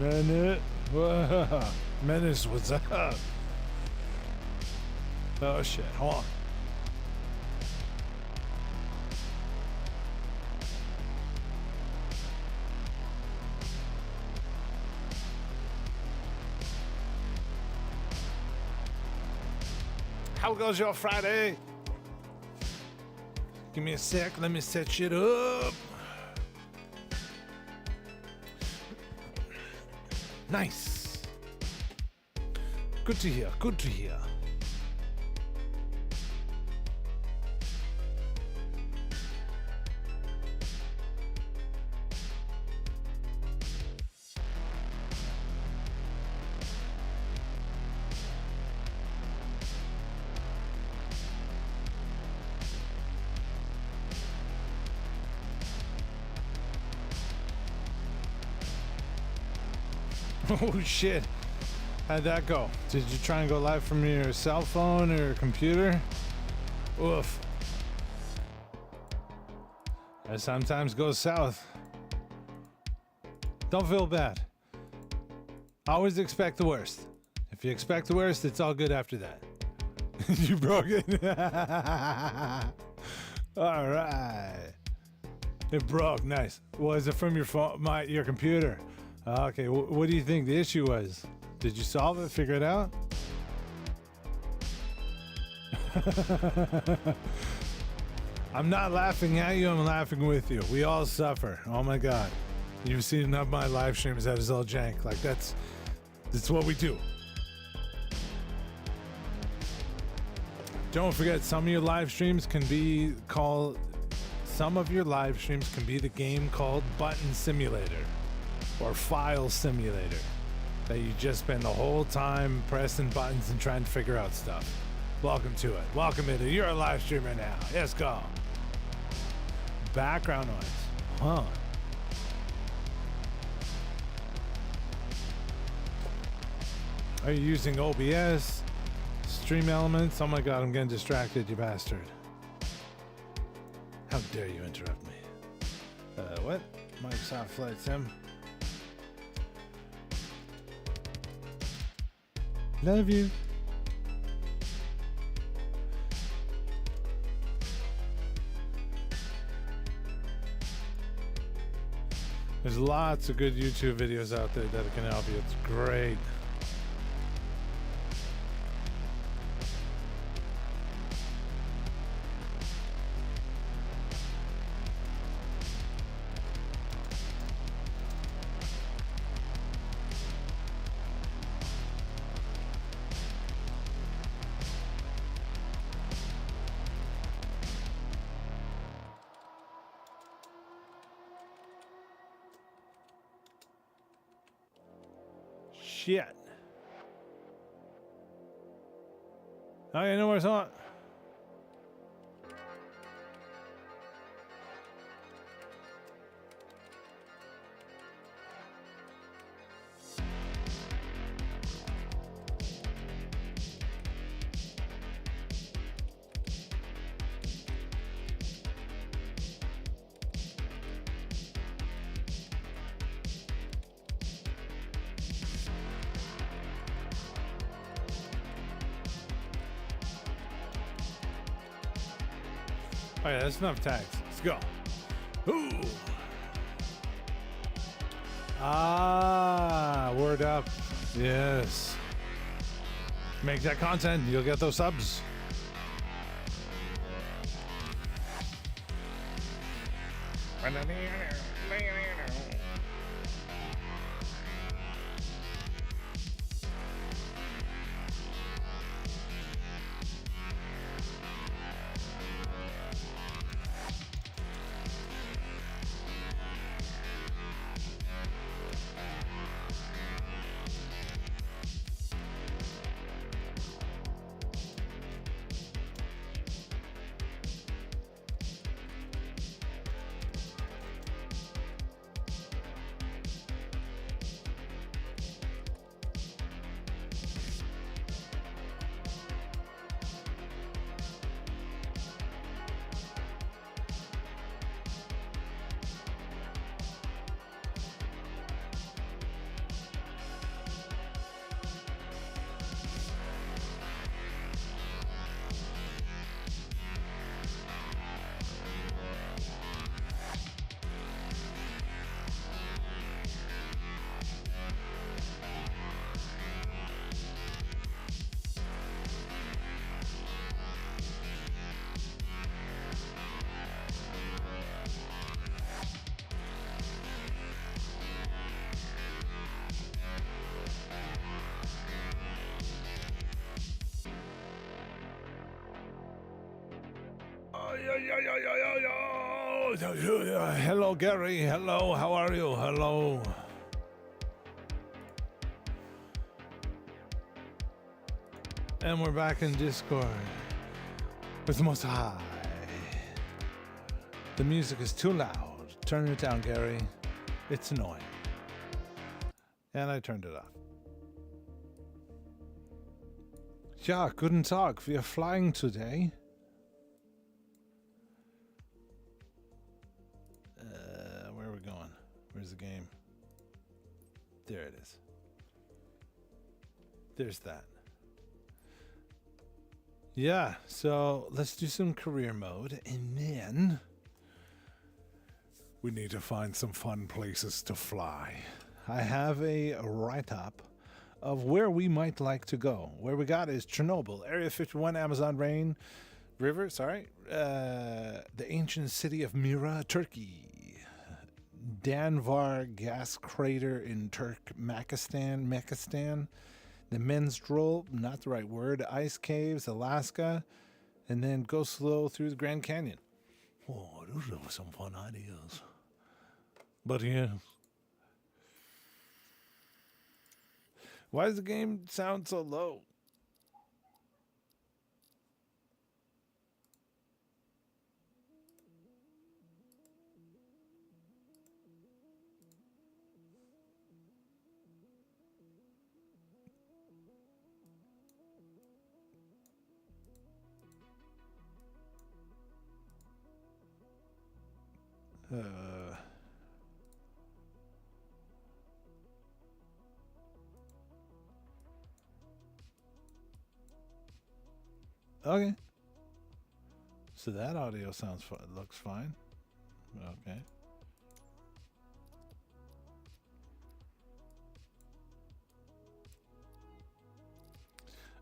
Menace, what's up? Oh shit, hold on. How goes your Friday? Give me a sec, let me set shit up. Nice. Good to hear, good to hear. Oh shit, how'd that go? Did you try and go live from your cell phone or computer? Oof. That sometimes goes south. Don't feel bad. Always expect the worst. If you expect the worst, it's all good after that. You broke it? Alright. It broke, nice. Was it from your phone, your computer? Okay, what do you think the issue was? Did you solve it, figure it out? I'm not laughing at you, I'm laughing with you. We all suffer. Oh my god. You've seen enough of my live streams that is all jank. Like that's what we do. Don't forget, some of your live streams can be the game called Button Simulator. Or File Simulator, that you just spend the whole time pressing buttons and trying to figure out stuff. Welcome to it. Welcome to it. You're a live streamer now. Let's go. Background noise. Huh. Are you using OBS? Stream Elements? Oh my god, I'm getting distracted, you bastard. How dare you interrupt me? What? Microsoft Flight Sim? Love you. There's lots of good YouTube videos out there that can help you. It's great. Shit. Okay, no more song. Oh yeah, that's enough tags. Let's go. Ooh. Ah, word up. Yes. Make that content, you'll get those subs. Hello, Gary. Hello, how are you? Hello. And we're back in Discord with the Most High. The music is too loud. Turn it down, Gary. It's annoying. And I turned it off. Ja, guten Tag. We are flying today. Where are we going? Where's the game? There it is. There's that. Yeah, so let's do some career mode, and then we need to find some fun places to fly. I have a write-up of where we might like to go. Where we got is Chernobyl, Area 51, Amazon River, the ancient city of Mira, Turkey. Danvar gas crater in Turkmenistan. The Menstrual, not the right word, ice caves, Alaska, and then go slow through the Grand Canyon. Oh, those are some fun ideas. But yeah. Why does the game sound so low? Okay. So that audio sounds fine. Looks fine. Okay.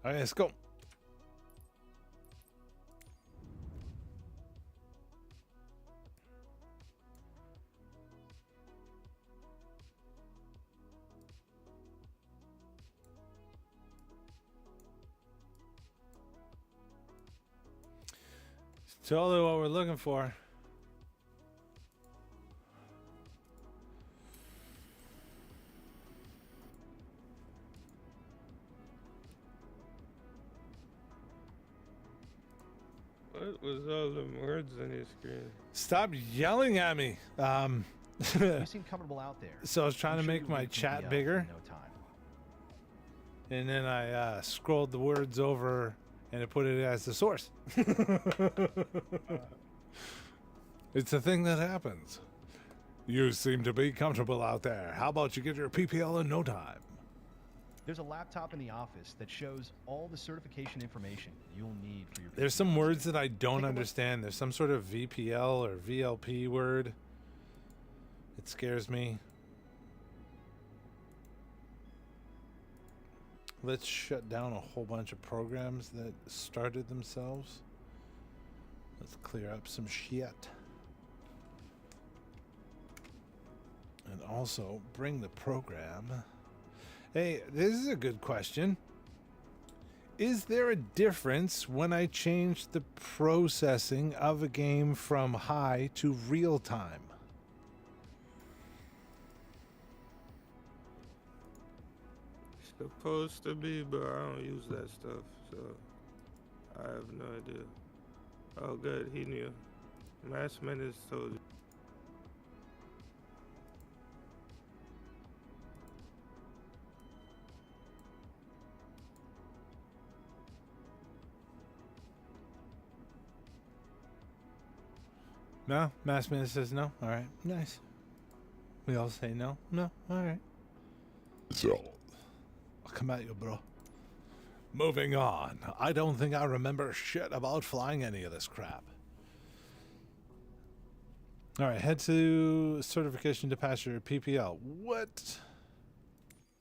All right, let's go. Totally what we're looking for. What was all the words on your screen? Stop yelling at me. You seem comfortable out there. So I was trying to make my chat bigger. No time. And then I scrolled the words over and it put it as the source. It's a thing that happens. You seem to be comfortable out there. How about you get your PPL in no time? There's a laptop in the office that shows all the certification information you'll need for your PPL. There's some words that I don't understand. There's some sort of VPL or VLP word. It scares me. Let's shut down a whole bunch of programs that started themselves. Let's clear up some shit. And also bring the program. Hey, this is a good question. Is there a difference when I change the processing of a game from high to real time? Supposed to be, but I don't use that stuff, so I have no idea. Oh, good, he knew. Last minute told you. No? Mass Minute says no? Alright, nice. We all say no? No? Alright. So, I'll come at you, bro. Moving on. I don't think I remember shit about flying any of this crap. Alright, head to certification to pass your PPL. What?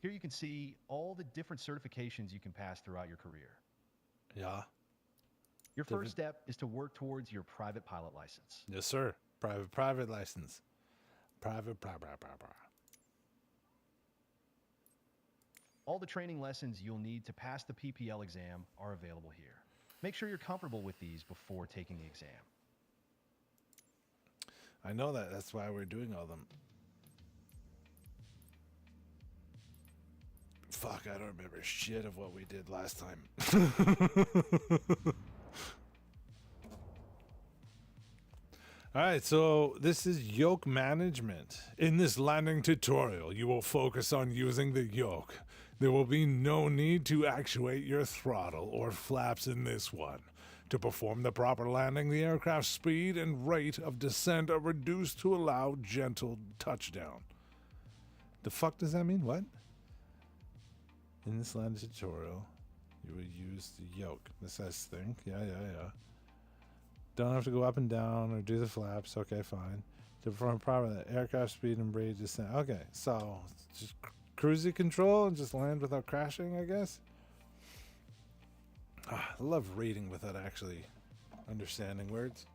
Here you can see all the different certifications you can pass throughout your career. Yeah. Your first step is to work towards your private pilot license. Yes, sir. Private license. Private. All the training lessons you'll need to pass the PPL exam are available here. Make sure you're comfortable with these before taking the exam. I know that. That's why we're doing all them. Fuck, I don't remember shit of what we did last time. Alright, so this is yoke management. In this landing tutorial, you will focus on using the yoke. There will be no need to actuate your throttle or flaps in this one. To perform the proper landing, the aircraft's speed and rate of descent are reduced to allow gentle touchdown. The fuck does that mean? What? In this landing tutorial, you will use the yoke. This says thing. Yeah. Don't have to go up and down or do the flaps. Okay, fine. To perform proper aircraft speed and rate descent. Okay, so just cruising control and just land without crashing, I guess. I love reading without actually understanding words.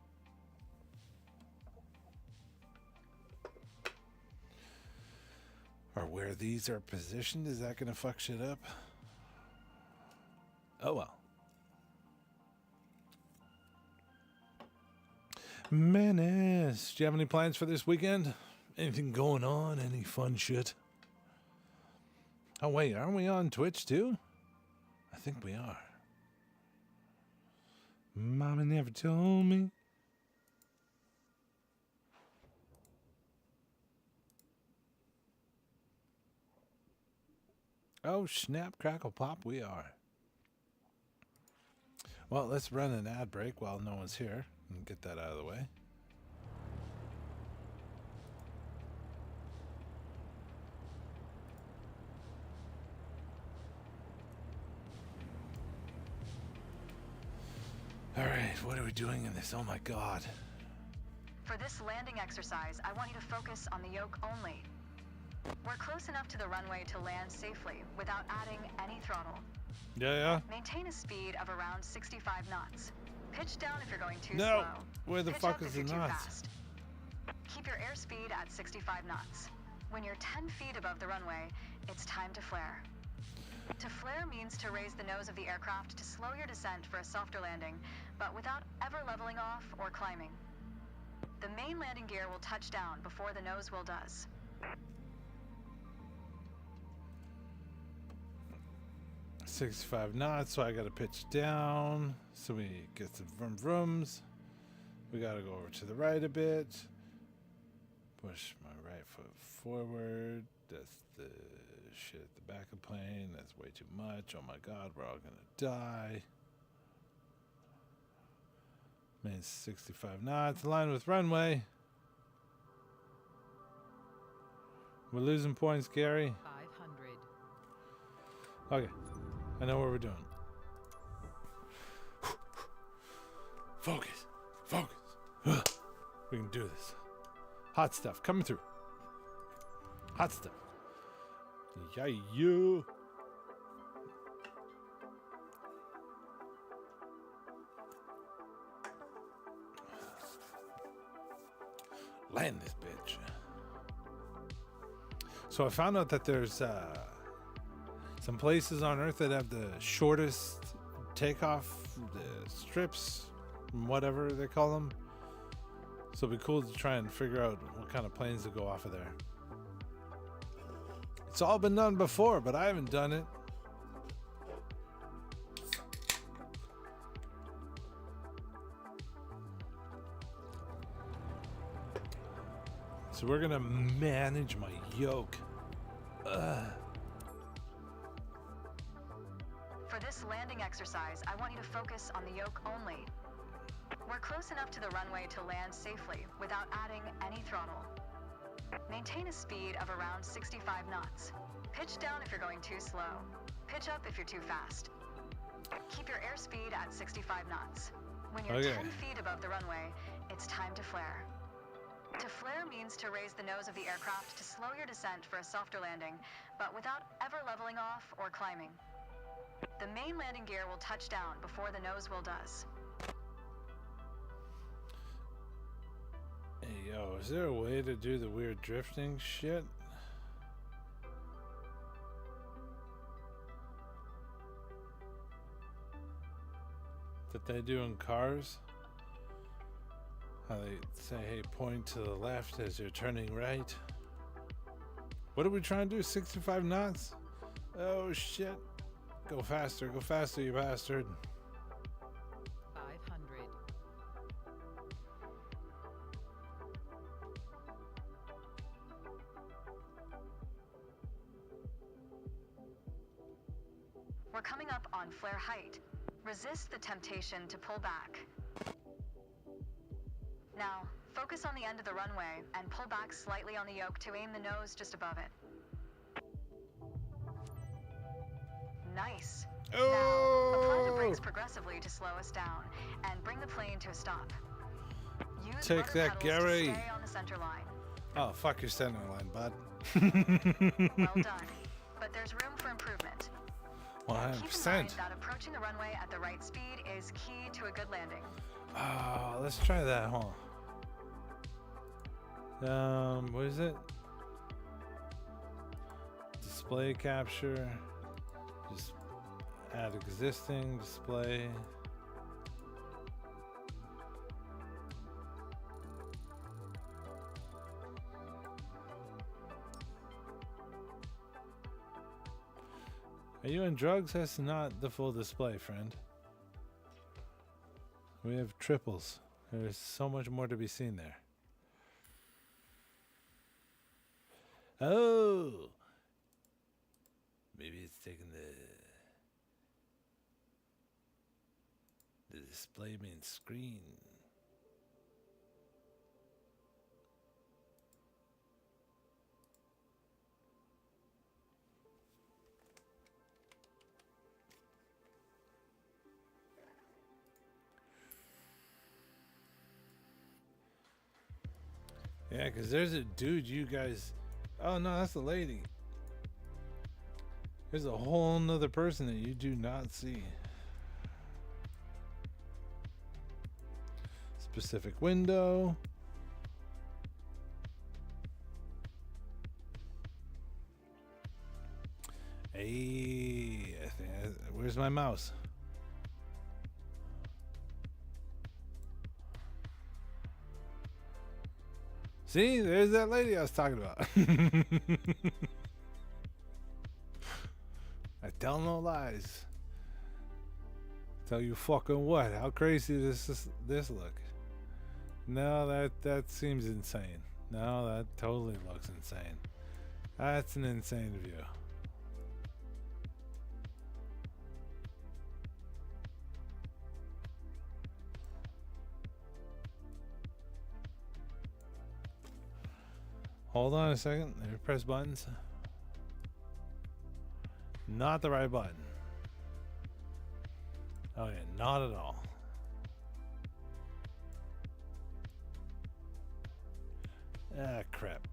Or where these are positioned, is that going to fuck shit up? Oh well. Menace, do you have any plans for this weekend? Anything going on? Any fun shit? Oh wait, aren't we on Twitch too? I think we are. Mama never told me. Oh, snap, crackle, pop, we are. Well, let's run an ad break while no one's here and get that out of the way. All right, what are we doing in this? Oh my God. For this landing exercise, I want you to focus on the yoke only. We're close enough to the runway to land safely without adding any throttle. Yeah. Maintain a speed of around 65 knots. Pitch down if you're going too No. slow. Where the Pitch fuck up is if the you're too knots? fast. Keep your airspeed at 65 knots. When you're 10 feet above the runway, it's time to flare. To flare means to raise the nose of the aircraft to slow your descent for a softer landing, but without ever leveling off or climbing. The main landing gear will touch down before the nose wheel does. .65 knots, so I gotta pitch down so we get some vroom vrooms. We gotta go over to the right a bit. Push my right foot forward. That's the shit at the back of the plane. That's way too much. Oh my God, we're all gonna die. Man, 65 knots, line with runway. We're losing points, Gary. 500. Okay, I know what we're doing. Focus. We can do this. Hot stuff coming through. Hot stuff. Yeah, you. Land this bitch. So I found out that there's some places on Earth that have the shortest takeoff, the strips, whatever they call them. So it'd be cool to try and figure out what kind of planes to go off of there. It's all been done before, but I haven't done it. So we're gonna manage my yoke. For this landing exercise, I want you to focus on the yoke only. We're close enough to the runway to land safely without adding any throttle. Maintain a speed of around 65 knots. Pitch down if you're going too slow. Pitch up if you're too fast. Keep your airspeed at 65 knots. When you're 10 feet above the runway, it's time to flare. To flare means to raise the nose of the aircraft to slow your descent for a softer landing, but without ever leveling off or climbing. The main landing gear will touch down before the nose wheel does. Hey, yo, is there a way to do the weird drifting shit? That they do in cars? How they say, hey, point to the left as you're turning right. What are we trying to do? 65 knots? Oh shit. Go faster, you bastard. 500. We're coming up on flare height. Resist the temptation to pull back. Now, focus on the end of the runway and pull back slightly on the yoke to aim the nose just above it. Nice. Now, apply the brakes progressively to slow us down and bring the plane to a stop. Use Take rudder that, pedals Gary. to stay on the center line. Oh, fuck your center line, bud. Well done. But there's room for improvement. Keep in 100%. mind that approaching the runway at the right speed is key to a good landing. Oh, let's try that, huh? What is it? Display capture. Just add existing display. Are you on drugs? That's not the full display, friend. We have triples. There's so much more to be seen there. Oh! Maybe it's taking the display main screen. Yeah, because there's a dude you guys... Oh, no, that's the lady. There's a whole nother person that you do not see. Specific window. Hey, where's my mouse? See, there's that lady I was talking about. I tell no lies. Tell you fucking what? How crazy does this look? No, that seems insane. No, that totally looks insane. That's an insane view. Hold on a second. Let me press buttons. Not the right button. Oh yeah, not at all. Ah, crap.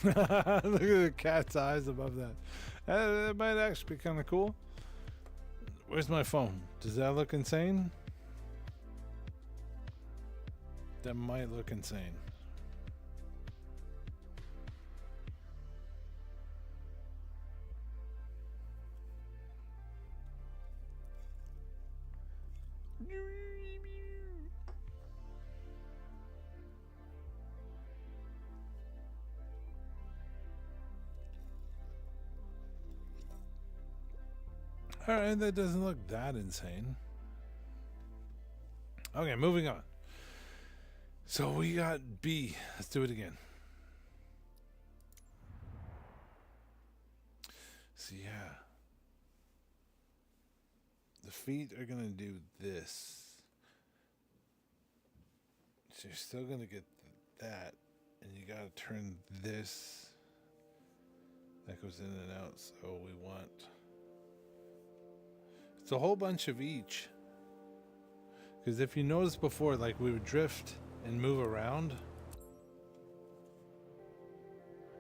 Look at the cat's eyes above that. That might actually be kind of cool. Where's my phone? Does that look insane? That might look insane. Alright, that doesn't look that insane. Okay, moving on. So we got B. Let's do it again. So yeah. The feet are going to do this. So you're still going to get that. And you got to turn this. That goes in and out. So we want... It's a whole bunch of each. Because if you notice before, like we would drift and move around.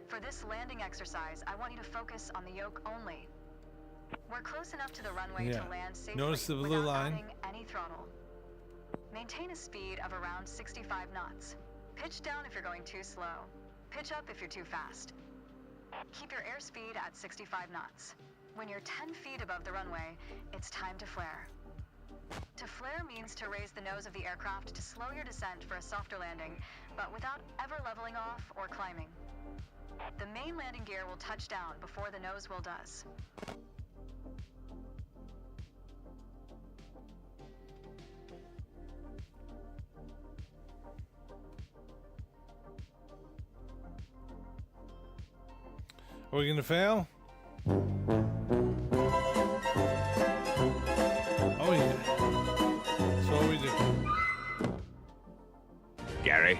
For this landing exercise, I want you to focus on the yoke only. We're close enough to the runway to land safely Notice the blue without line. adding any throttle. Maintain a speed of around 65 knots. Pitch down if you're going too slow. Pitch up if you're too fast. Keep your airspeed at 65 knots. When you're 10 feet above the runway, it's time to flare. To flare means to raise the nose of the aircraft to slow your descent for a softer landing, but without ever leveling off or climbing. The main landing gear will touch down before the nose wheel does. Are we gonna fail? Oh yeah. So what we do? Gary.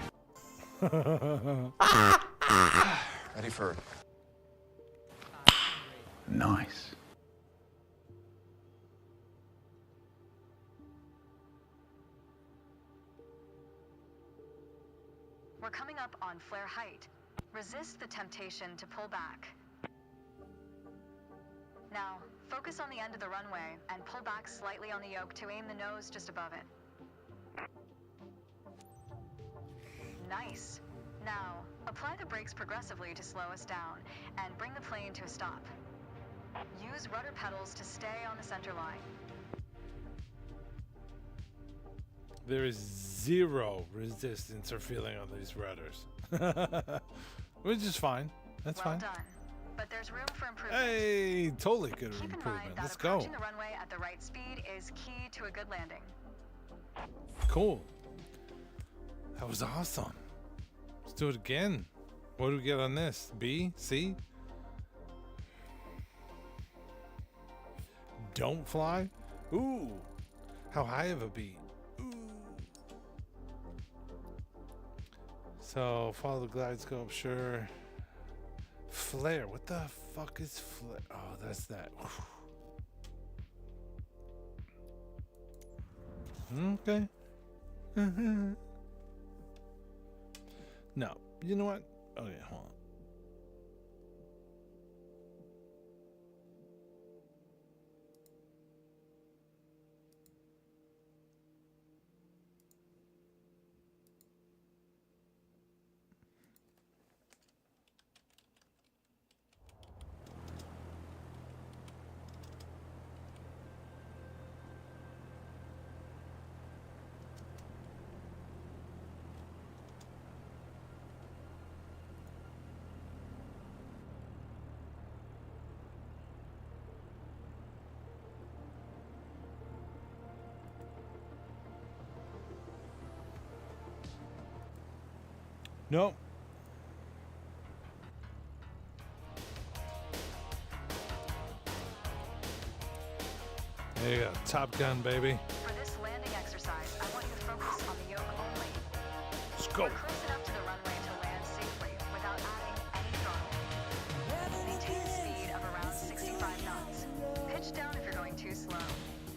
Ready for it. Nice. We're coming up on flare height. Resist the temptation to pull back. Now, focus on the end of the runway and pull back slightly on the yoke to aim the nose just above it. Nice. Now, apply the brakes progressively to slow us down and bring the plane to a stop. Use rudder pedals to stay on the center line. There is zero resistance or feeling on these rudders. Which is fine. That's Well fine. done. But there's room for improvement. Hey, totally good Keep in mind improvement. that Let's go. approaching the runway at the right speed is key to a good landing. Cool. That was awesome. Let's do it again. What do we get on this? B? C? Don't fly? Ooh. How high of a beat? Ooh. So, follow the glide scope, sure. Flare. What the fuck is flare? Oh, that's that. Okay. No. You know what? Okay, hold on. Nope. There you go. Top Gun, baby. For this landing exercise, I want you to focus on the yoke only. Let's go. We're close enough to the runway to land safely without adding any throttle. Maintain a speed of around 65 knots. Pitch down if you're going too slow.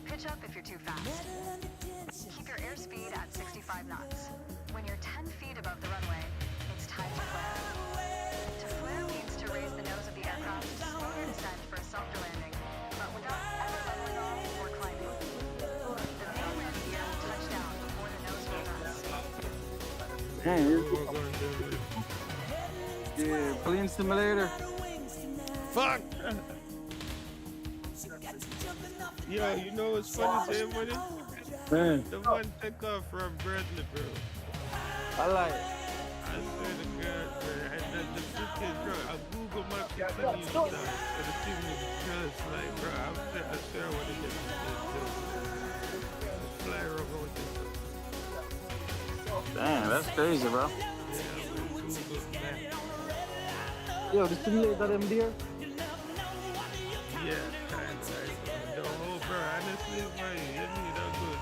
Pitch up if you're too fast. Keep your airspeed at 65 knots. When you're 10 feet above the runway, it's time to flare. To flare means to raise the nose of the aircraft to slow your descent for a softer landing, but without ever leveling off or climbing. The main landing gear will touch down before the nose wheel does. Yeah, plane simulator. Fuck. Yo, you know what's funny, Sam, with it? Man, The one took off from Bradley, bro. I like it. I swear to God, bro. And the freaking, bro, I Google my continues now. And the thing is just like, bro, I swear I want to get this flyer over with this. Damn, that's crazy, bro. Yeah, I'm gonna Google that. Yo, the simulator them there? Yeah, kind of like, the whole, bro, honestly, bro, you hit me that good.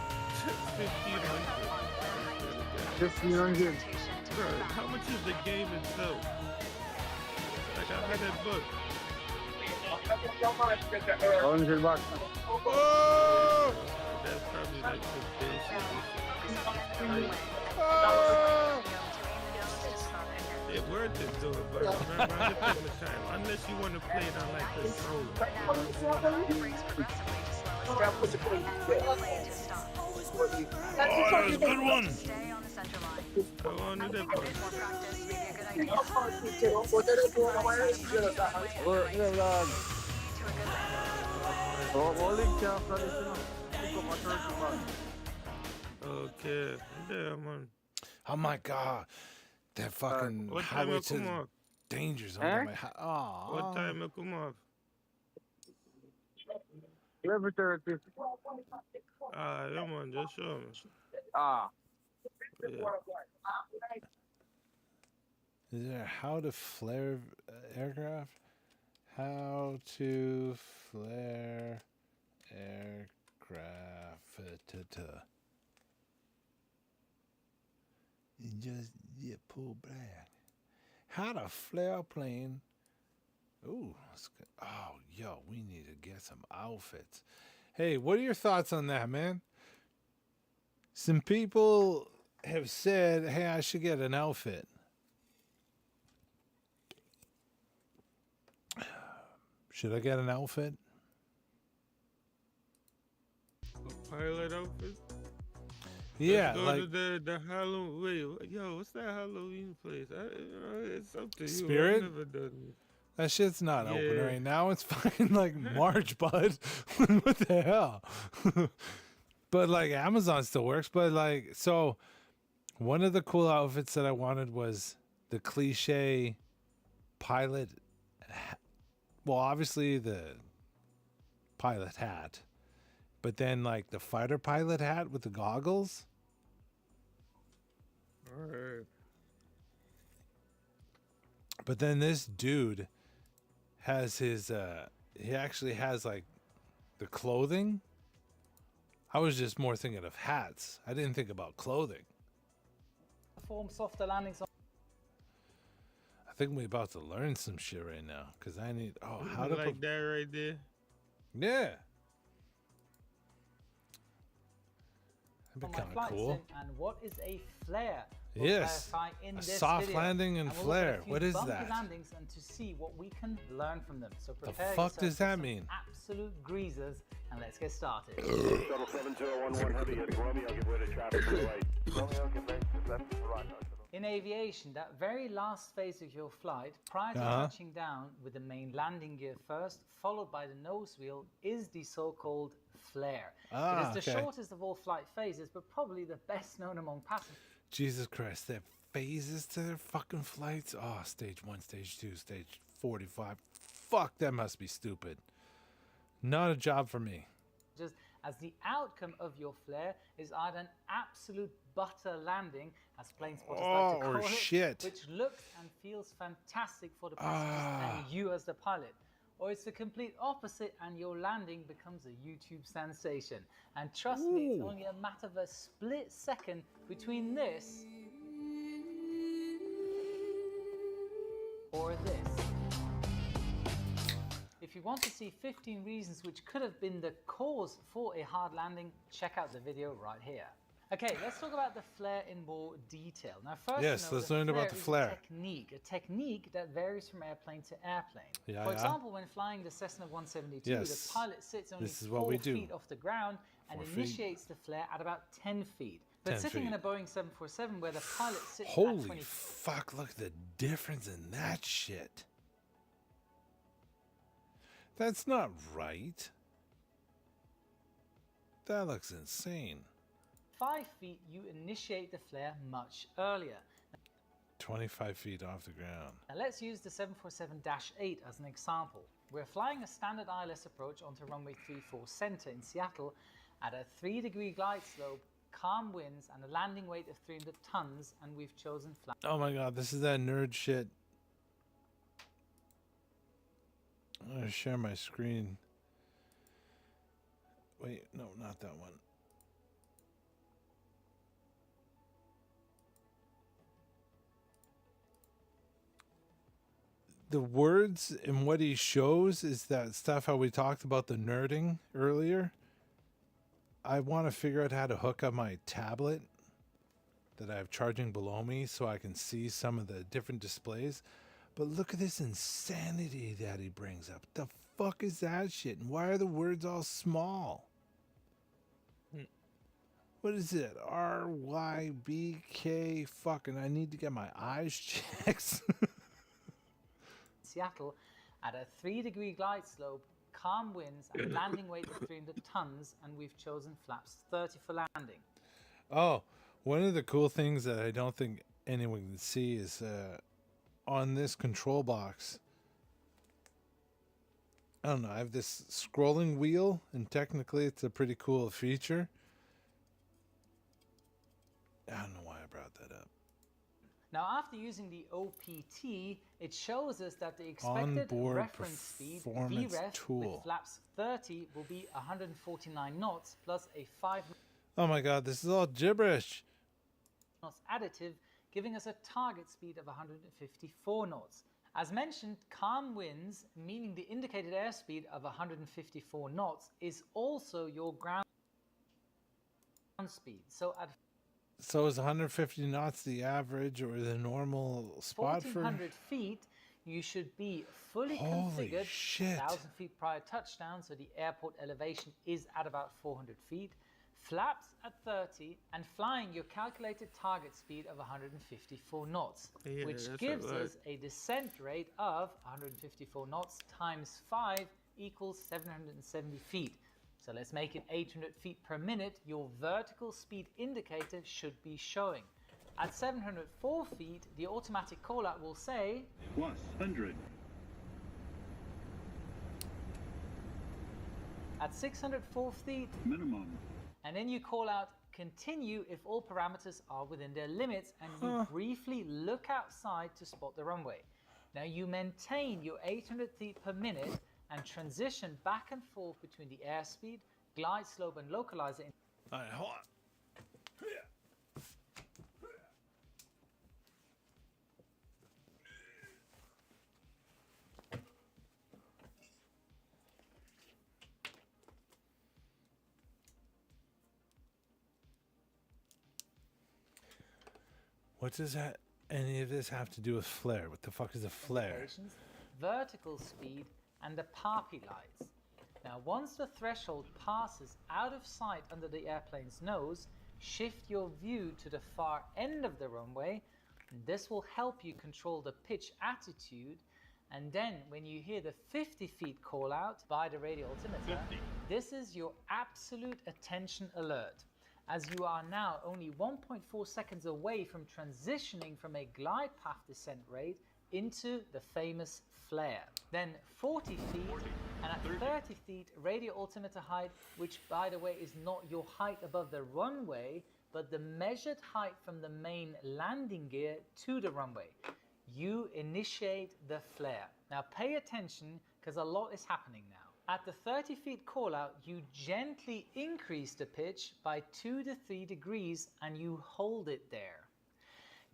1,500. 1,500. Bro, how much is the game itself? Like $100. $100. Oh! That's probably like the basic. Oh! It's worth it though, but remember I looked at the time. Unless you want to play it on like the solo. Oh, that was a good one. Stay on the center line. Go on to the A bit more practice, maybe a good idea. Oh, yeah, vlog. To a good landing. Oh, link here after this, you know. Pick up my 30 bag. Okay. Yeah, man. Oh my god, that fucking What time highway you to come the off? danger zone. Eh? What time you come off? Every 30. Yeah, man. Just show me. Ah. Yeah. Is there how to flare aircraft? How to flare aircraft. Just pull back. How to flare a plane. Ooh, that's good. Oh, yo, we need to get some outfits. Hey, what are your thoughts on that, man? Some people have said, hey, I should get an outfit. Should I get an outfit? A pilot outfit? Yeah, Let's go like to the Halloween. Wait, yo, what's that Halloween place? It's up to you. Spirit? I've never done it. that shit's not open Yeah. right now. It's fucking like March, bud. What the hell? But like Amazon still works. But like, so one of the cool outfits that I wanted was the cliche pilot. Well, obviously the pilot hat, but then like the fighter pilot hat with the goggles. All right. But then this dude has his he actually has like the clothing. I was just more thinking of hats. I didn't think about clothing. Perform softer landings on I think we're about to learn some shit right now because I need how to like that right there. yeah. That'd be my kind of flight cool. sim. And what is a flare? We'll Yes, clarify in a this soft video. landing and we'll look at a flare. few What is bumpy that? landings and to see what we can learn from them. So The prepare fuck yourself does for that some mean? Absolute greasers, and let's get started. Shuttle 7011 Heavy, heading Romeo, get rid of traffic to the right. Romeo, get ready to left to the right. In aviation, that very last phase of your flight, prior to touching down with the main landing gear first, followed by the nose wheel, is the so-called flare. Ah, it is the okay. shortest of all flight phases, but probably the best known among passengers. Jesus Christ, they have phases to their fucking flights. Oh, stage 1, stage 2, stage 45. Fuck, that must be stupid. Not a job for me. Just as the outcome of your flare is either an absolute butter landing, as plane spotters like to or call it, shit. which looks and feels fantastic for the passengers and you as the pilot, or it's the complete opposite and your landing becomes a YouTube sensation. And trust me, it's only a matter of a split second between this or this. If you want to see 15 reasons which could have been the cause for a hard landing, check out the video right here. Okay, let's talk about the flare in more detail. Now, first, Yes, let's learn about the is flare. a technique that varies from airplane to airplane. Yeah, For yeah. example, when flying the Cessna 172, Yes, the pilot sits only this is what 4 we do. feet off the ground and 4 feet. initiates the flare at about 10 feet. But 10 sitting feet. in a Boeing 747 where the pilot sits at Holy 20 fuck, look at the difference in that shit. That's not right. That looks insane. 5 feet, you initiate the flare much earlier. 25 feet off the ground. Now let's use the 747-8 as an example. We're flying a standard ILS approach onto runway 34 center in Seattle at a 3-degree glide slope, calm winds, and a landing weight of 300 tons, and we've chosen flat. Oh my god, this is that nerd shit. I'm gonna share my screen. Wait, no, not that one. The words and what he shows is that stuff how we talked about the nerding earlier. I want to figure out how to hook up my tablet that I have charging below me so I can see some of the different displays. But look at this insanity that he brings up. The fuck is that shit? And why are the words all small? What is it? RYBK. Fucking, I need to get my eyes checked. Seattle at a 3-degree glide slope, calm winds, and landing weight of 300 tons, and we've chosen flaps 30 for landing. Oh, one of the cool things that I don't think anyone can see is on this control box. I don't know, I have this scrolling wheel, and technically it's a pretty cool feature. I don't know why I brought that up. Now, after using the OPT, it shows us that the expected Onboard reference speed, performance VREF, tool. with flaps 30 will be 149 knots plus a 5 Oh my god, this is all gibberish. knots additive, giving us a target speed of 154 knots. As mentioned, calm winds, meaning the indicated airspeed of 154 knots, is also your ground speed. So at So is 150 knots the average or the normal spot for? 1,400 feet, you should be fully Holy configured. shit. 1,000 feet prior touchdown, so the airport elevation is at about 400 feet. Flaps at 30 and flying your calculated target speed of 154 knots, Yeah, which that's gives right. us a descent rate of 154 knots times 5 equals 770 feet. So let's make it 800 feet per minute. Your vertical speed indicator should be showing. At 704 feet, the automatic callout will say Plus 100. at 604 feet, Minimum. and then you call out continue if all parameters are within their limits, and you briefly look outside to spot the runway. Now you maintain your 800 feet per minute and transition back and forth between the airspeed, glide slope, and localizer. All right, hold on. What does that any of this have to do with flare? What the fuck is a flare? Indications, vertical speed, and the PAPI lights. Now, once the threshold passes out of sight under the airplane's nose, shift your view to the far end of the runway. And this will help you control the pitch attitude. And then when you hear the 50 feet call out by the radio altimeter, this is your absolute attention alert, as you are now only 1.4 seconds away from transitioning from a glide path descent rate into the famous flare. Then 40 feet, and at 30 feet, radio altimeter height, which by the way is not your height above the runway, but the measured height from the main landing gear to the runway. You initiate the flare. Now pay attention, because a lot is happening now. At the 30 feet call out, you gently increase the pitch by 2 to 3 degrees and you hold it there.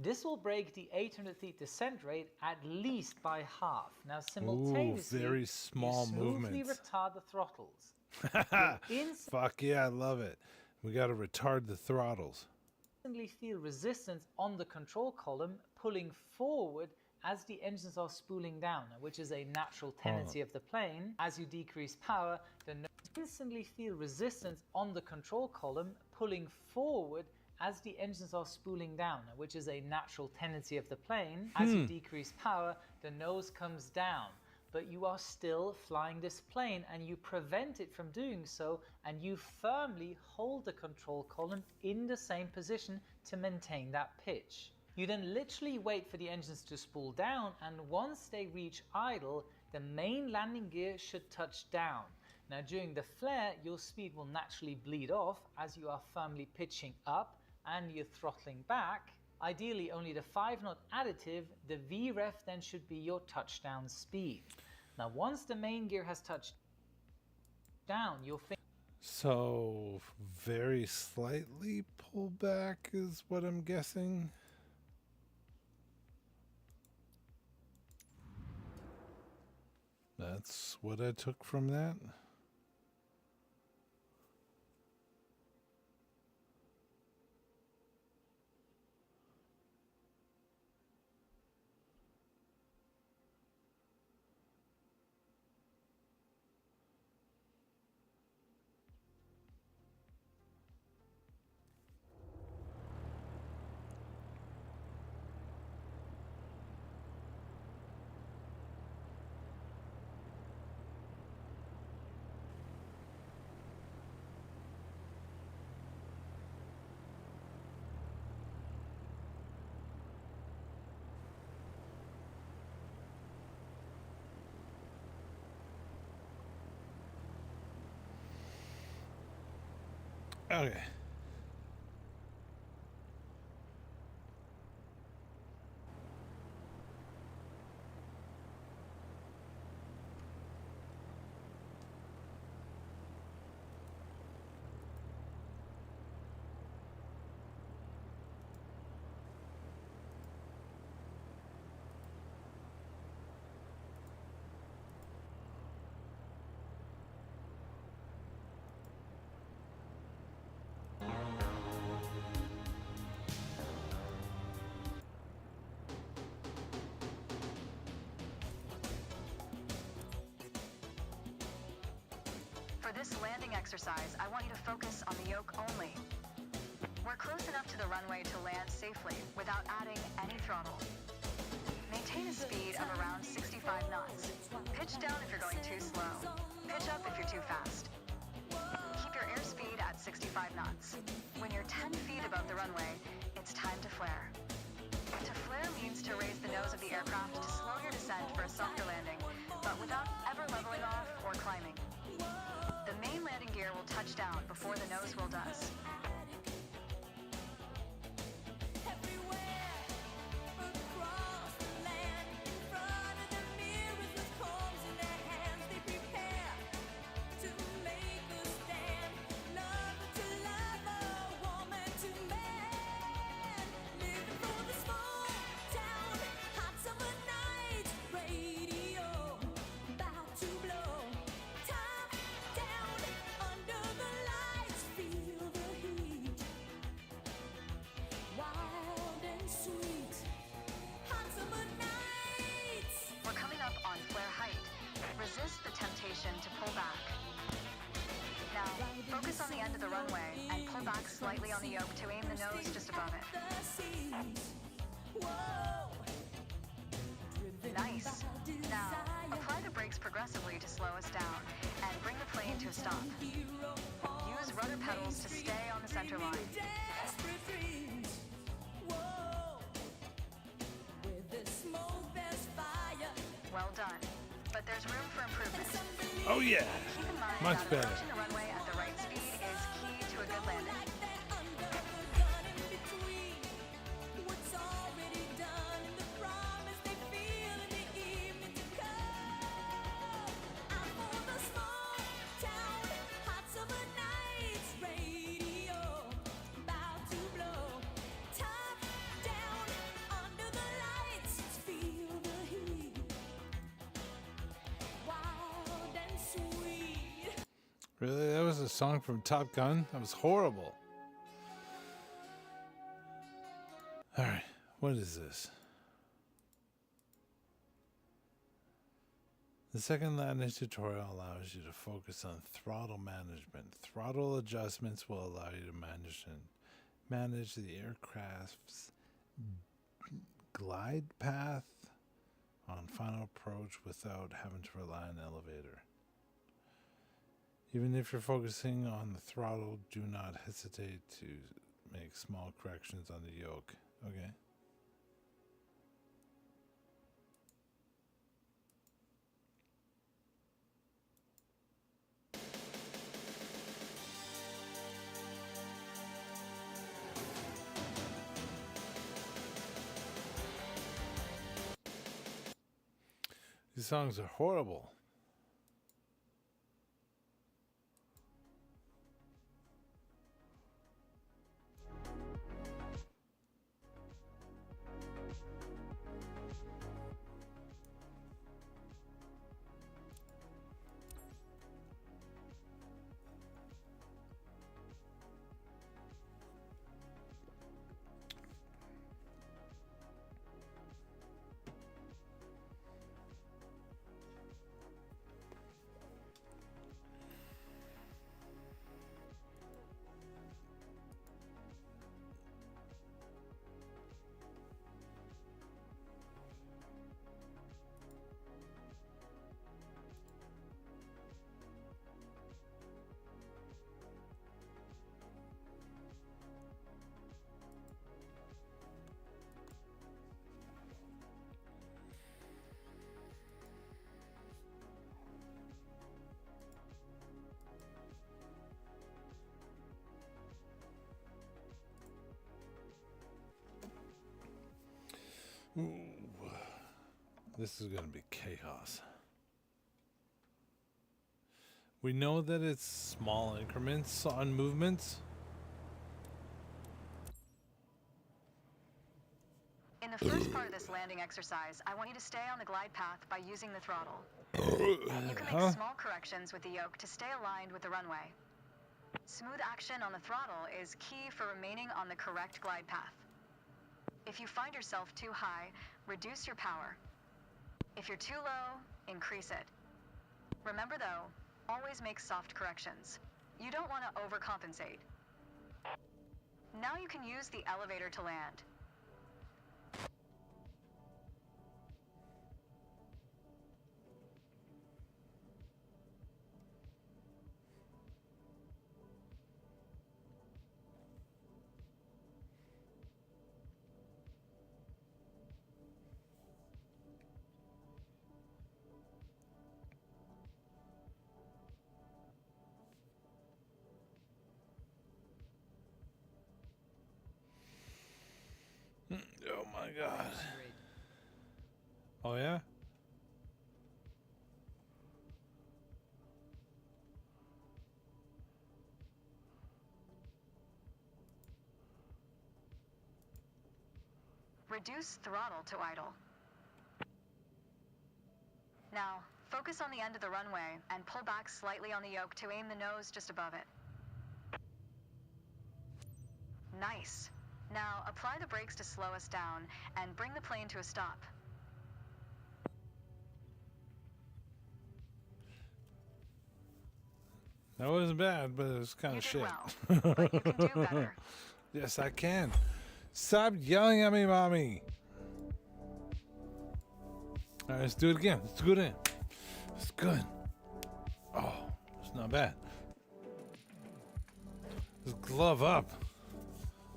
This will break the 800 feet descent rate at least by half. Now simultaneously, very small you smoothly movements. retard the throttles. Fuck yeah, I love it. We got to retard the throttles. Instantly feel resistance on the control column pulling forward as the engines are spooling down, which is a natural tendency of the plane. As you decrease power, the instantly feel resistance on the control column pulling forward as the engines are spooling down, which is a natural tendency of the plane. As you decrease power, the nose comes down, but you are still flying this plane and you prevent it from doing so, and you firmly hold the control column in the same position to maintain that pitch. You then literally wait for the engines to spool down, and once they reach idle, the main landing gear should touch down. Now during the flare, your speed will naturally bleed off as you are firmly pitching up and you're throttling back. Ideally only the 5-knot additive, the VREF then should be your touchdown speed. Now once the main gear has touched down, you'll think So very slightly pull back is what I'm guessing. That's what I took from that. Okay. For this landing exercise, I want you to focus on the yoke only. We're close enough to the runway to land safely without adding any throttle. Maintain a speed of around 65 knots. Pitch down if you're going too slow. Pitch up if you're too fast. Keep your airspeed at 65 knots. When you're 10 feet above the runway, it's time to flare. To flare means to raise the nose of the aircraft to slow your descent for a softer landing, but without ever leveling off or climbing. The main landing gear will touch down before the nose wheel does. Resist the temptation to pull back. Now, focus on the end of the runway and pull back slightly on the yoke to aim the nose just above it. Nice. Now, apply the brakes progressively to slow us down and bring the plane to a stop. Use rudder pedals to stay on the center line. Well done. But there's room for improvement. Oh yeah. Keep in mind Much that better. approaching the runway at the right speed is key to a good landing. Really? That was a song from Top Gun? That was horrible. Alright, what is this? The second landing tutorial allows you to focus on throttle management. Throttle adjustments will allow you to manage the aircraft's glide path on final approach without having to rely on an elevator. Even if you're focusing on the throttle, do not hesitate to make small corrections on the yoke. Okay? These songs are horrible. This is going to be chaos. We know that it's small increments on movements. In the first part of this landing exercise, I want you to stay on the glide path by using the throttle. You can make small corrections with the yoke to stay aligned with the runway. Smooth action on the throttle is key for remaining on the correct glide path. If you find yourself too high, reduce your power. If you're too low, increase it. Remember though, always make soft corrections. You don't want to overcompensate. Now you can use the elevator to land. Oh my god. Oh yeah? Reduce throttle to idle. Now, focus on the end of the runway and pull back slightly on the yoke to aim the nose just above it. Nice. Now, apply the brakes to slow us down and bring the plane to a stop. That wasn't bad, but it was kind of shit. You did well, but you can do better. Yes, I can. Stop yelling at me, mommy. All right, let's do it again. Let's do it in. It's good. Oh, it's not bad. Let's glove up.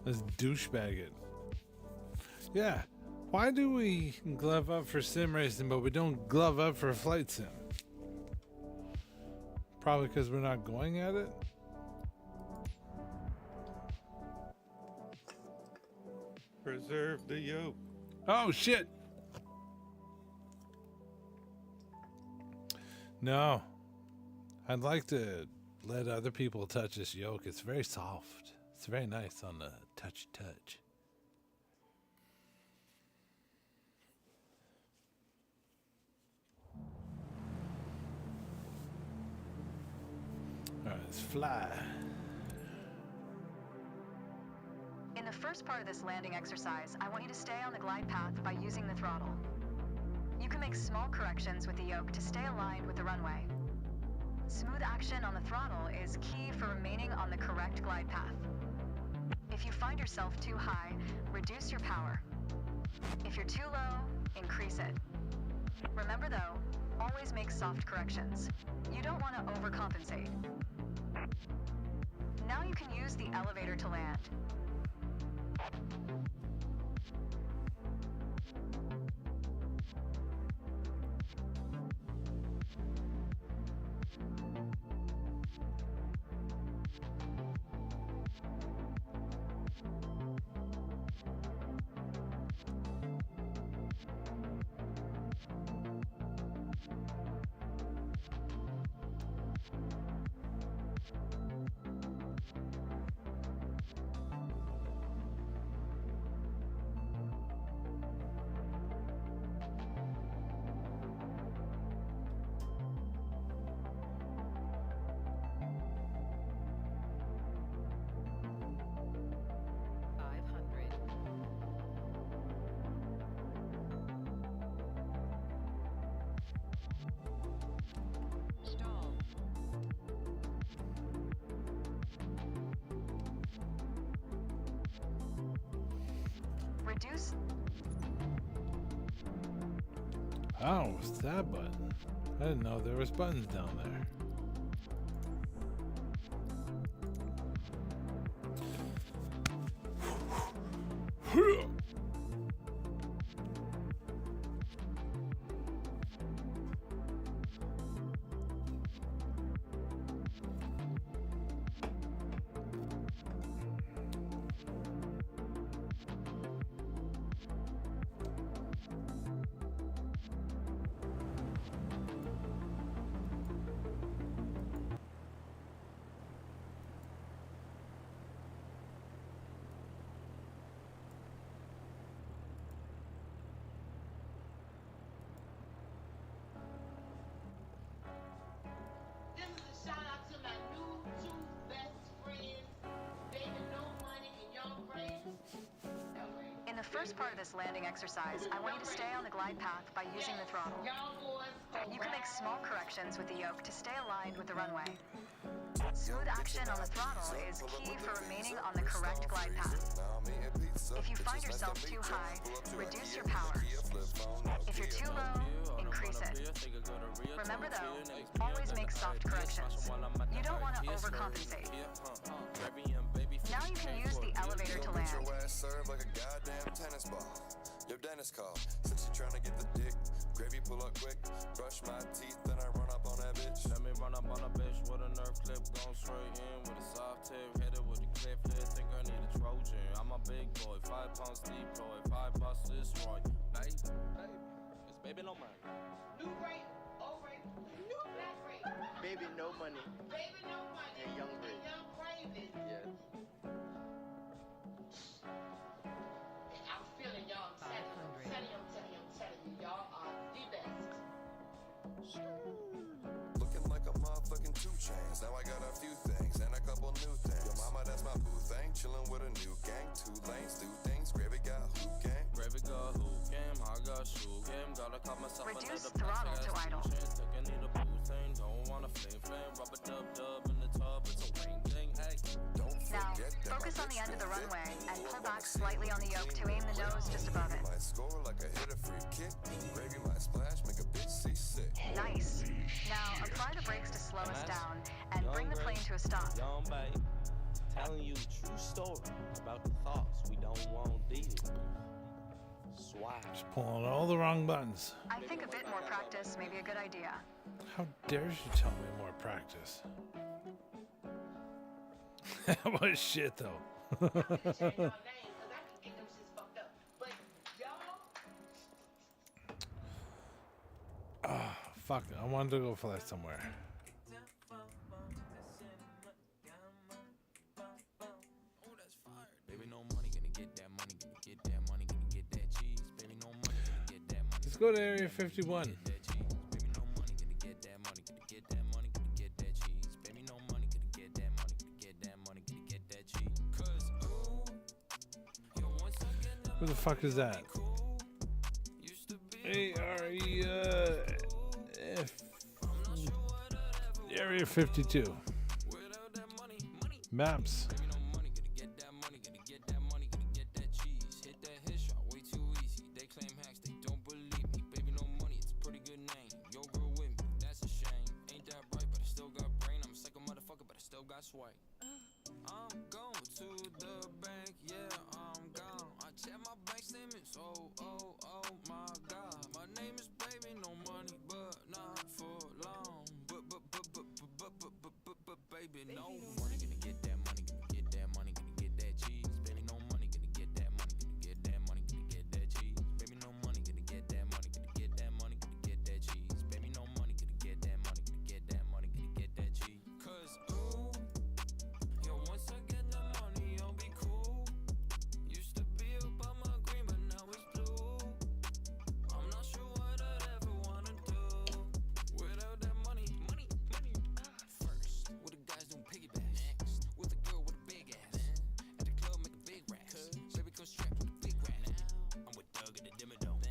Let's douchebag it. Yeah. Why do we glove up for sim racing, but we don't glove up for flight sim? Probably because we're not going at it. Preserve the yoke. Oh shit. No. I'd like to let other people touch this yoke. It's very soft. It's very nice on the touch. All right, let's fly. In the first part of this landing exercise, I want you to stay on the glide path by using the throttle. You can make small corrections with the yoke to stay aligned with the runway. Smooth action on the throttle is key for remaining on the correct glide path. If you find yourself too high, reduce your power. If you're too low, increase it. Remember though, always make soft corrections. You don't want to overcompensate. Now you can use the elevator to land. Reduce. Oh, what's that button? I didn't know there was buttons down there. first part of this landing exercise, I want you to stay on the glide path by using the throttle. You can make small corrections with the yoke to stay aligned with the runway. Smooth action on the throttle is key for remaining on the correct glide path. If you find yourself too high, reduce your power. If you're too low, increase it. Remember though, always make soft corrections. You don't want to overcompensate. Now you can use the elevator to land. Serve like a goddamn tennis ball. Your dentist called, said she tryna get the dick. Gravy pull up quick, brush my teeth, then I run up on that bitch. Let me run up on a bitch with a nerve clip, going straight in with a soft tip, hit it with a clip flip, think I need a Trojan. I'm a big boy, 5 pounds deploy, 5 bucks this Roy. Baby, it's baby no money. New rate, old rate, new black rate. Baby, no money. Baby, no money. And young rate. And young craving. Yes. I'm feeling y'all. I'm telling you, y'all are the best. Looking like a motherfucking 2 chains. Now I got a few things and a couple new things. Your mama, that's my boo thing. Chillin' with a new gang. 2 lanes, do things. Gravy got hoop game. Gravy got hoop game. I got shoe game. Gotta call myself Reduce another throttle to idle. Think I need a boo thing. Don't wanna flame. Rubber dub in the tub. It's a ring thing. Hey. Now, focus on the end of the runway and pull back slightly on the yoke to aim the nose just above it. Might score like a hit a free kick. Gravy might splash, make a bitch see sick. Nice. Now, apply the brakes to slow us down and bring the plane to a stop. Young babe, telling you a true story about the thoughts we don't want these. Swag. Just pulling all the wrong buttons. I think a bit more practice may be a good idea. How dare she tell me more practice? That was shit though. Oh, fuck. I wanted to go fly somewhere. Let's go to Area 51. Where the fuck is that? Area 52. Maps. Swipe. I'm going to the bank, yeah, I'm gone. I check my bank statements, oh my God. My name is baby, no money, but not for long. But baby, no money, gonna get that money, gonna get that money, gonna get that cheese. Baby, no money, gonna get that money, gonna get that money, gonna get that cheese. Baby, no money, gonna get that money, gonna get that money, gonna get that cheese. Baby, no money, gonna get that money, gonna get that money, gonna get that cheese. Cause ooh. Once I get the money, I'll be cool. Used to be about my green, but now it's blue. I'm not sure what I'd ever wanna do without that money. First, with the guys doing piggyback. Next, with a girl with a big ass. At the club, make a big rack. Baby, come strapped with a big rack. I'm with Doug and the Dimmadome.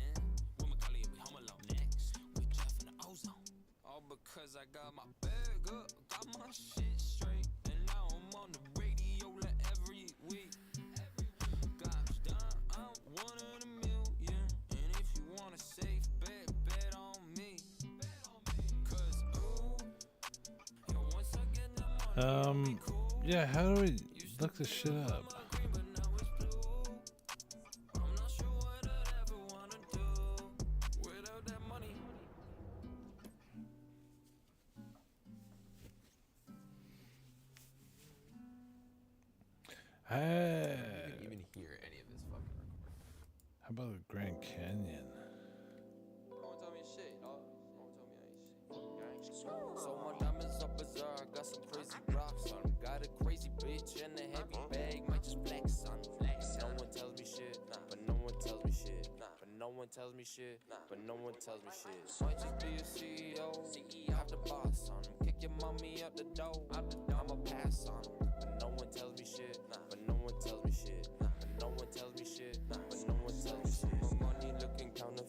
With Macaulay, we home alone. Next, with Jeff and the Ozone. All because I got my bag up, got my shit straight. Now I'm on the radio like every week. Gosh darn, I'm one in a million. And if you want a safe bet on me. Cause ooh, once I get the money, yeah, how do we look this shit up? I'm not sure what I'd ever wanna do without that money. Hey. You can even hear any of this fucking recording. How about the Grand Canyon? No one tell me shit, dog. No one tell me I ain't shit. So my diamonds up bizarre, I got some crazy rocks on 'em. Got a crazy bitch and a heavy bag, might just flex on 'em. No one tells me shit, but no one tells me shit. But no one tells me shit, but no one tells me shit. Might just be a CEO, have the boss on 'em. Kick your mommy out the door, I'ma pass on 'em. But no one tells me shit, but no one tells me shit. But no one tells me shit, but no one tells me shit.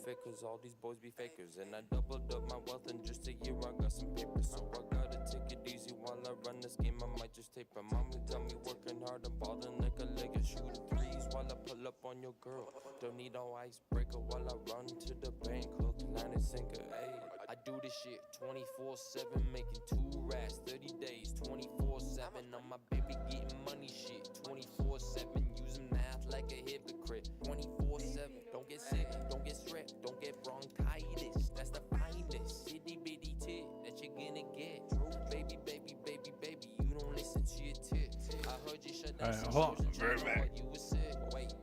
perfect, cause all these boys be fakers. And I doubled up my wealth in just a year, I got some papers. So I gotta take it easy while I run this game, I might just tape her. Mommy got me working hard and ballin' like a Lakers, shooting threes while I pull up on your girl. Don't need no icebreaker while I run to the bank, look, line and sinker, ayy. I do this shit 24/7, making 2 racks, 30 days, 24/7. On my baby getting money shit, 24/7. Using math like a hypocrite, 24/7. Don't get sick, don't get strep, don't get bronchitis. That's the finest itty bitty tit that you're gonna get. Baby, baby, baby, baby, you don't listen to your tit. I heard you shut down some shows and told me what you was sick. Wait,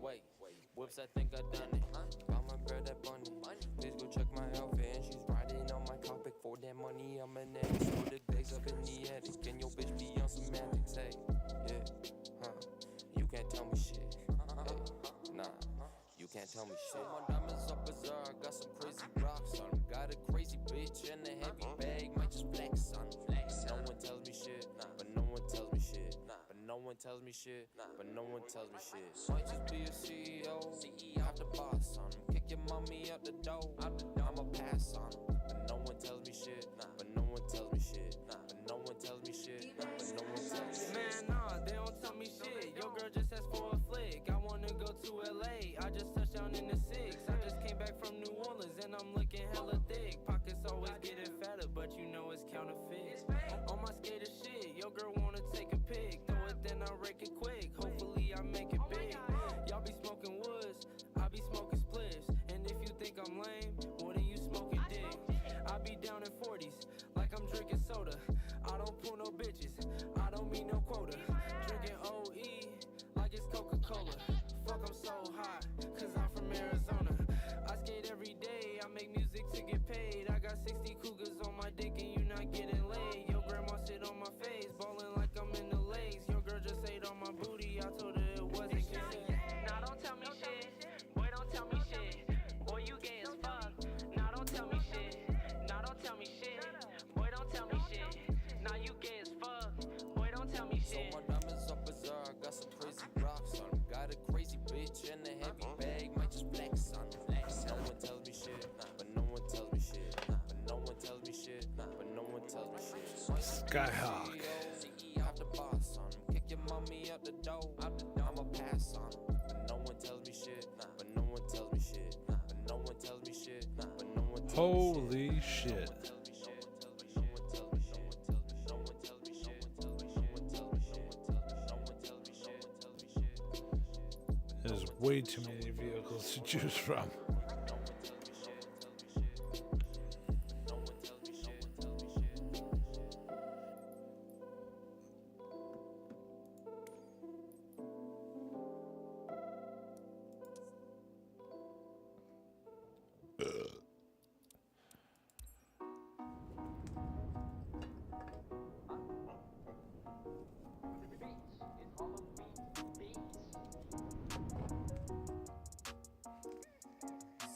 whoops, I think I done it. Got my bread up on it. Please go check my outfit, and she's riding on my topic. For that money, I'm an addict. So the days up in the attic. Can your bitch be on some magic? Say, yeah, you can't tell me shit. Hey, nah, you can't tell me shit. My diamonds up bizarre, got some crazy rocks on 'em. Got a crazy bitch and a heavy bag, might just flex on 'em. No one tells me shit, but no one tells me shit. But no one tells me shit, but no one tells me shit. Might just be a CEO, have the boss on 'em. Kick your mommy out the door, I'ma pass on 'em. But no one tells me shit, but no one tells me shit. But no one tells me shit, but no one tells me shit. Man, nah, they don't tell me shit. Your girl just asked for a flick. I wanna go to LA, I just touched down in the 6. I just came back from New Orleans and I'm looking hella thick. Pockets always getting fatter, but you know it's counterfeit. On my skater shit, your girl wanna take a pic. Throw it, then I rake it quick. Hopefully I make it big. Y'all be smoking woods, I be smoking spliffs. And if you think I'm lame, well then you smoking dick. I be down in 40s, like I'm drinking soda. I don't pull no bitches, I don't mean no quota. Drinking OE, like it's Coca-Cola. Fuck, I'm so hot, cause I'm from Arizona. I skate every day, I make music to get paid. I got 60 cougars on my dick and you not getting laid. Your grandma sit on my face, ballin' like I'm in the lakes. Your girl just ate on my booty, I told her it wasn't shit. Nah, don't tell me shit, boy, don't tell me shit. Boy, you gay as fuck, nah, don't tell me shit. Nah, don't tell me shit, boy, don't tell me shit. Nah, you gay as fuck, boy, don't tell me shit. So my diamonds up bizarre, got some crazy rocks on 'em. Got a crazy bitch and a heavy bag, might just flex on 'em. No one tells me shit, but no one tells me shit. But no one tells me shit, but no one tells me shit. Skyhawk. Have the boss on 'em. Kick your mommy out the door, I'ma pass on 'em. But no one tells me shit, but no one tells me shit. But no one tells me shit, but no one tells me shit. Holy shit. There's way too many vehicles to choose from.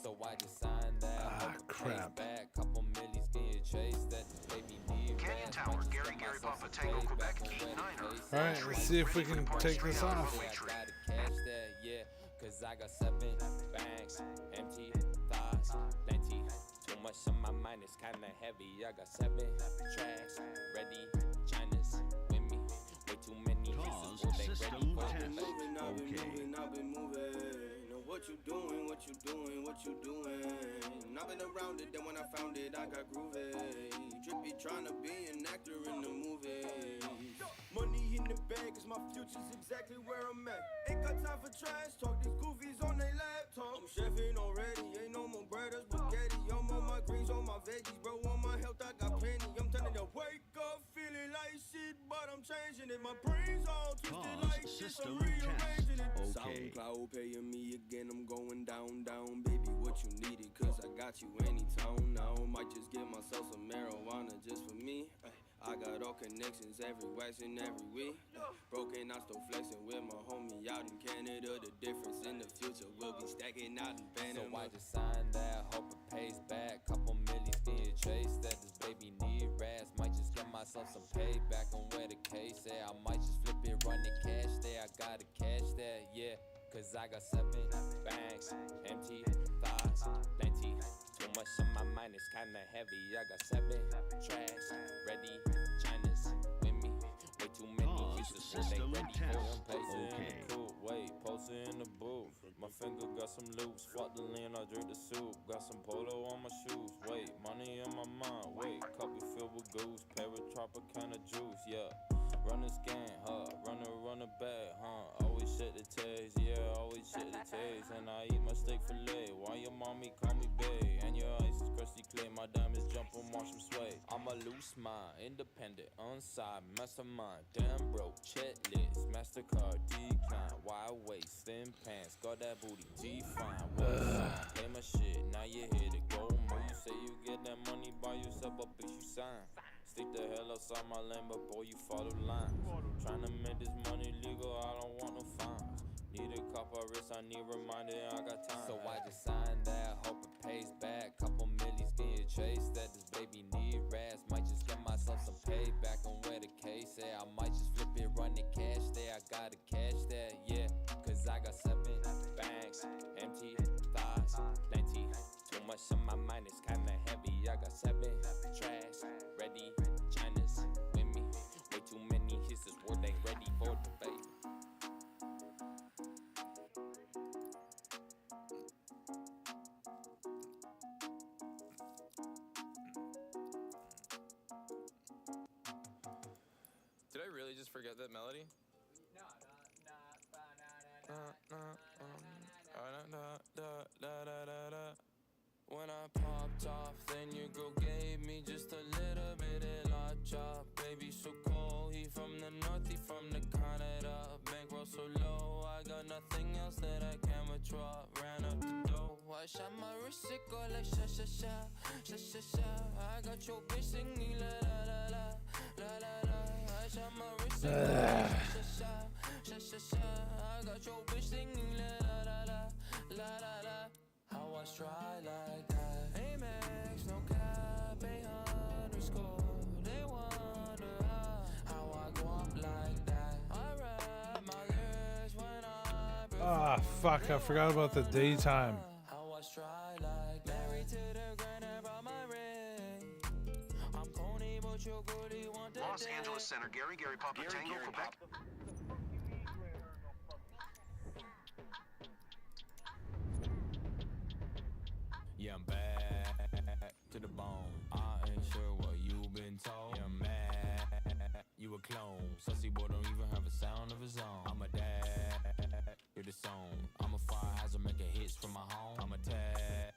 So I just signed that. Crap. Back, couple millions getting chased. That the baby need. Canyon Tower, Gary Papa Tango, Quebec, Key Niner. Alright, let's see if we can take this off. I gotta catch that, yeah. Cause I got 7 banks, empty thoughts, plenty. Too much on my mind, it's kinda heavy. I got 7 tracks, ready, China's with me. Way too many pieces, well, they ready for me. I've been moving. What you doing, what you doing, what you doing? I've been around it, then when I found it, I got groovy. Drippy trying to be an actor in the movie. Money in the bag, cause my future's exactly where I'm at. Ain't got time for trash talk, these goofies on their laptop. I'm chefing already, ain't no more bread or spaghetti. I'm on my greens, on my veggies, bro, on my health, I got plenty. I'm telling you, wake up, feeling like shit, but I'm changing it. My brain's all twisted like this, I'm rearranging it. SoundCloud paying me again, I'm going down, down, baby, what you needed, cause I got you anytime now. Might just give myself some marijuana just for me. I got all connections every wax and every week. Broken, I still flexing with my homie out in Canada. The difference in the future will be stacking out in Panama. So I just signed that, hope it pays back. Couple millions getting chased, that this baby need rats. Might just get myself some payback on where the case at. I might just flip it, run the cash there. I gotta cash that, yeah. Cause I got 7 bags, empty thighs, plenty. Too much on my mind, it's kinda heavy. I got 7 trash, ready, China's with me. Way too many uses for they ready for them. Posted in the coupe, wait, posted in the booth. My finger got some loops, fuck the lean, I drink the soup. Got some polo on my shoes, wait, money in my mind, wait. Cup be filled with goose, Tropicana juice, yeah. Run a scan, huh? Run a bag, huh? Always shit the taste, yeah, always shit the taste. And I eat my steak fillet. Why your mommy call me bae? And your ice is crusty clay. My diamonds jump and watch them sway. I'm a loose mind, independent, unside, mastermind. Damn broke, checklist, MasterCard, decline. Wide waist, thin pants, got that booty, define. Play my shit, now you here to go more. You say you get that money by yourself, but bitch you sign. Stick the hell outside my lane, but boy, you follow lines. Tryna make this money legal, I don't want no fines. Need a copper wrist, I need reminder, I got time. So I just signed that, hope it pays back. Couple millies getting chased, that this baby need rats. Might just get myself some payback on where the case at. I might just flip it, run the cash there. I gotta cash that, yeah. Cause I got 7 bags, empty thighs, plenty. Too much on my mind, it's kinda heavy. I got 7 trash, ready, China's with me. Way too many hits, this world ain't ready for debate. Did I really just forget that melody? When I popped off, then your girl gave me just a little bit of la chop. Baby so cold, he from the north, he from the Canada. Bankroll so low, I got nothing else that I can withdraw. Ran up the dough, I shot my wrist, it go like sha sha sha, sha sha sha. I got your bitch singing la la la la, la la la. I shot my wrist, it go like sha sha sha, sha sha sha. I got your bitch singing la la la la, la la la. How I try like that? Amex, no cap, _. They wonder how I go up like that. I rap my lyrics when I. Ah, fuck! I forgot about the daytime. How I try like married to the grand and brought my ring. I'm Coney, but your goodie want the Los Angeles Center, Gary Papa Tango, Quebec. Yeah, I'm back to the bone. I ain't sure what you've been told. Yeah, I'm mad, you a clone. Sussy boy don't even have a sound of his own. I'm a dad, you're the song. I'm a fire hazard making hits from my home. I'm a tad,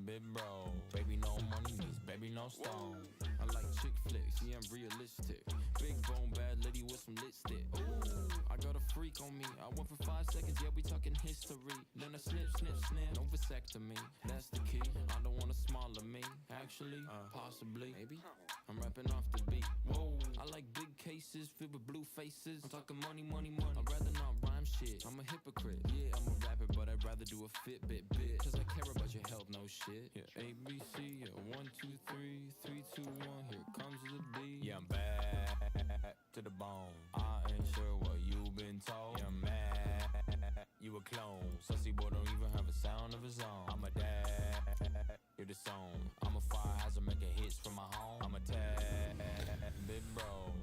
big bro. Baby no money needs, baby no stone. I like chick flicks, yeah I'm realistic. Big bone bad lady with some lipstick. Ooh, I got a freak on me. I went for 5 seconds, yeah we talking history. Then I snip, no vasectomy. That's the key. I don't want a smaller me. Actually, possibly, maybe. I'm rapping off the beat. Whoa, I like big cases filled with blue faces. I'm talking money. I'd rather not rhyme shit. I'm a hypocrite. Yeah, I'm a rapper, but I'd rather do a Fitbit bit. Cause I care about your health, no shit. Yeah, ABC, yeah, 1, 2, 3, 3, 2, 1. Here comes the beat. Yeah, I'm back to the bone. I ain't sure what you've been told. Yeah, I'm mad, you a clone. Sussy boy don't even have a sound of his own. I'm a dad, you're the song. I'm a fire hazard making hits from my home. I'm a tad, big bro.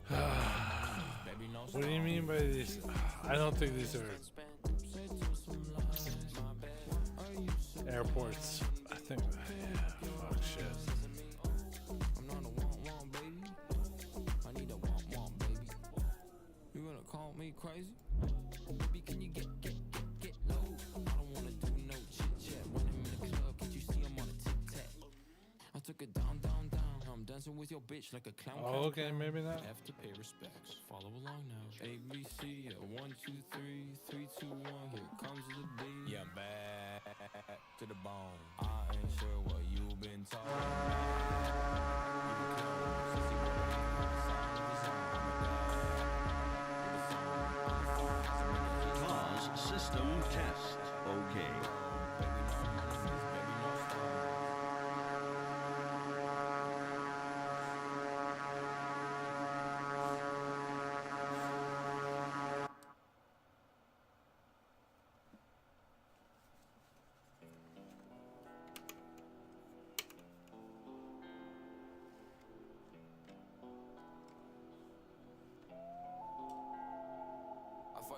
Baby, no What do you mean by these? I don't think these are airports. I think, yeah, fuck shit. I'm not a want, baby. I need a want, baby. You gonna call me crazy? Baby, can you get low? I don't wanna do no chit-chat. When I'm in the club, can't you see I'm on a tic-tac? I took it down. I'm dancing with your bitch like a clown. Oh, okay, maybe not. Have to pay respects. Follow along now. ABC, yeah, 1, 2, 3, 3, 2, 1. Here comes the beat. Yeah, I'm back to the bone. I ain't sure what you've been told. Pause system test. Okay.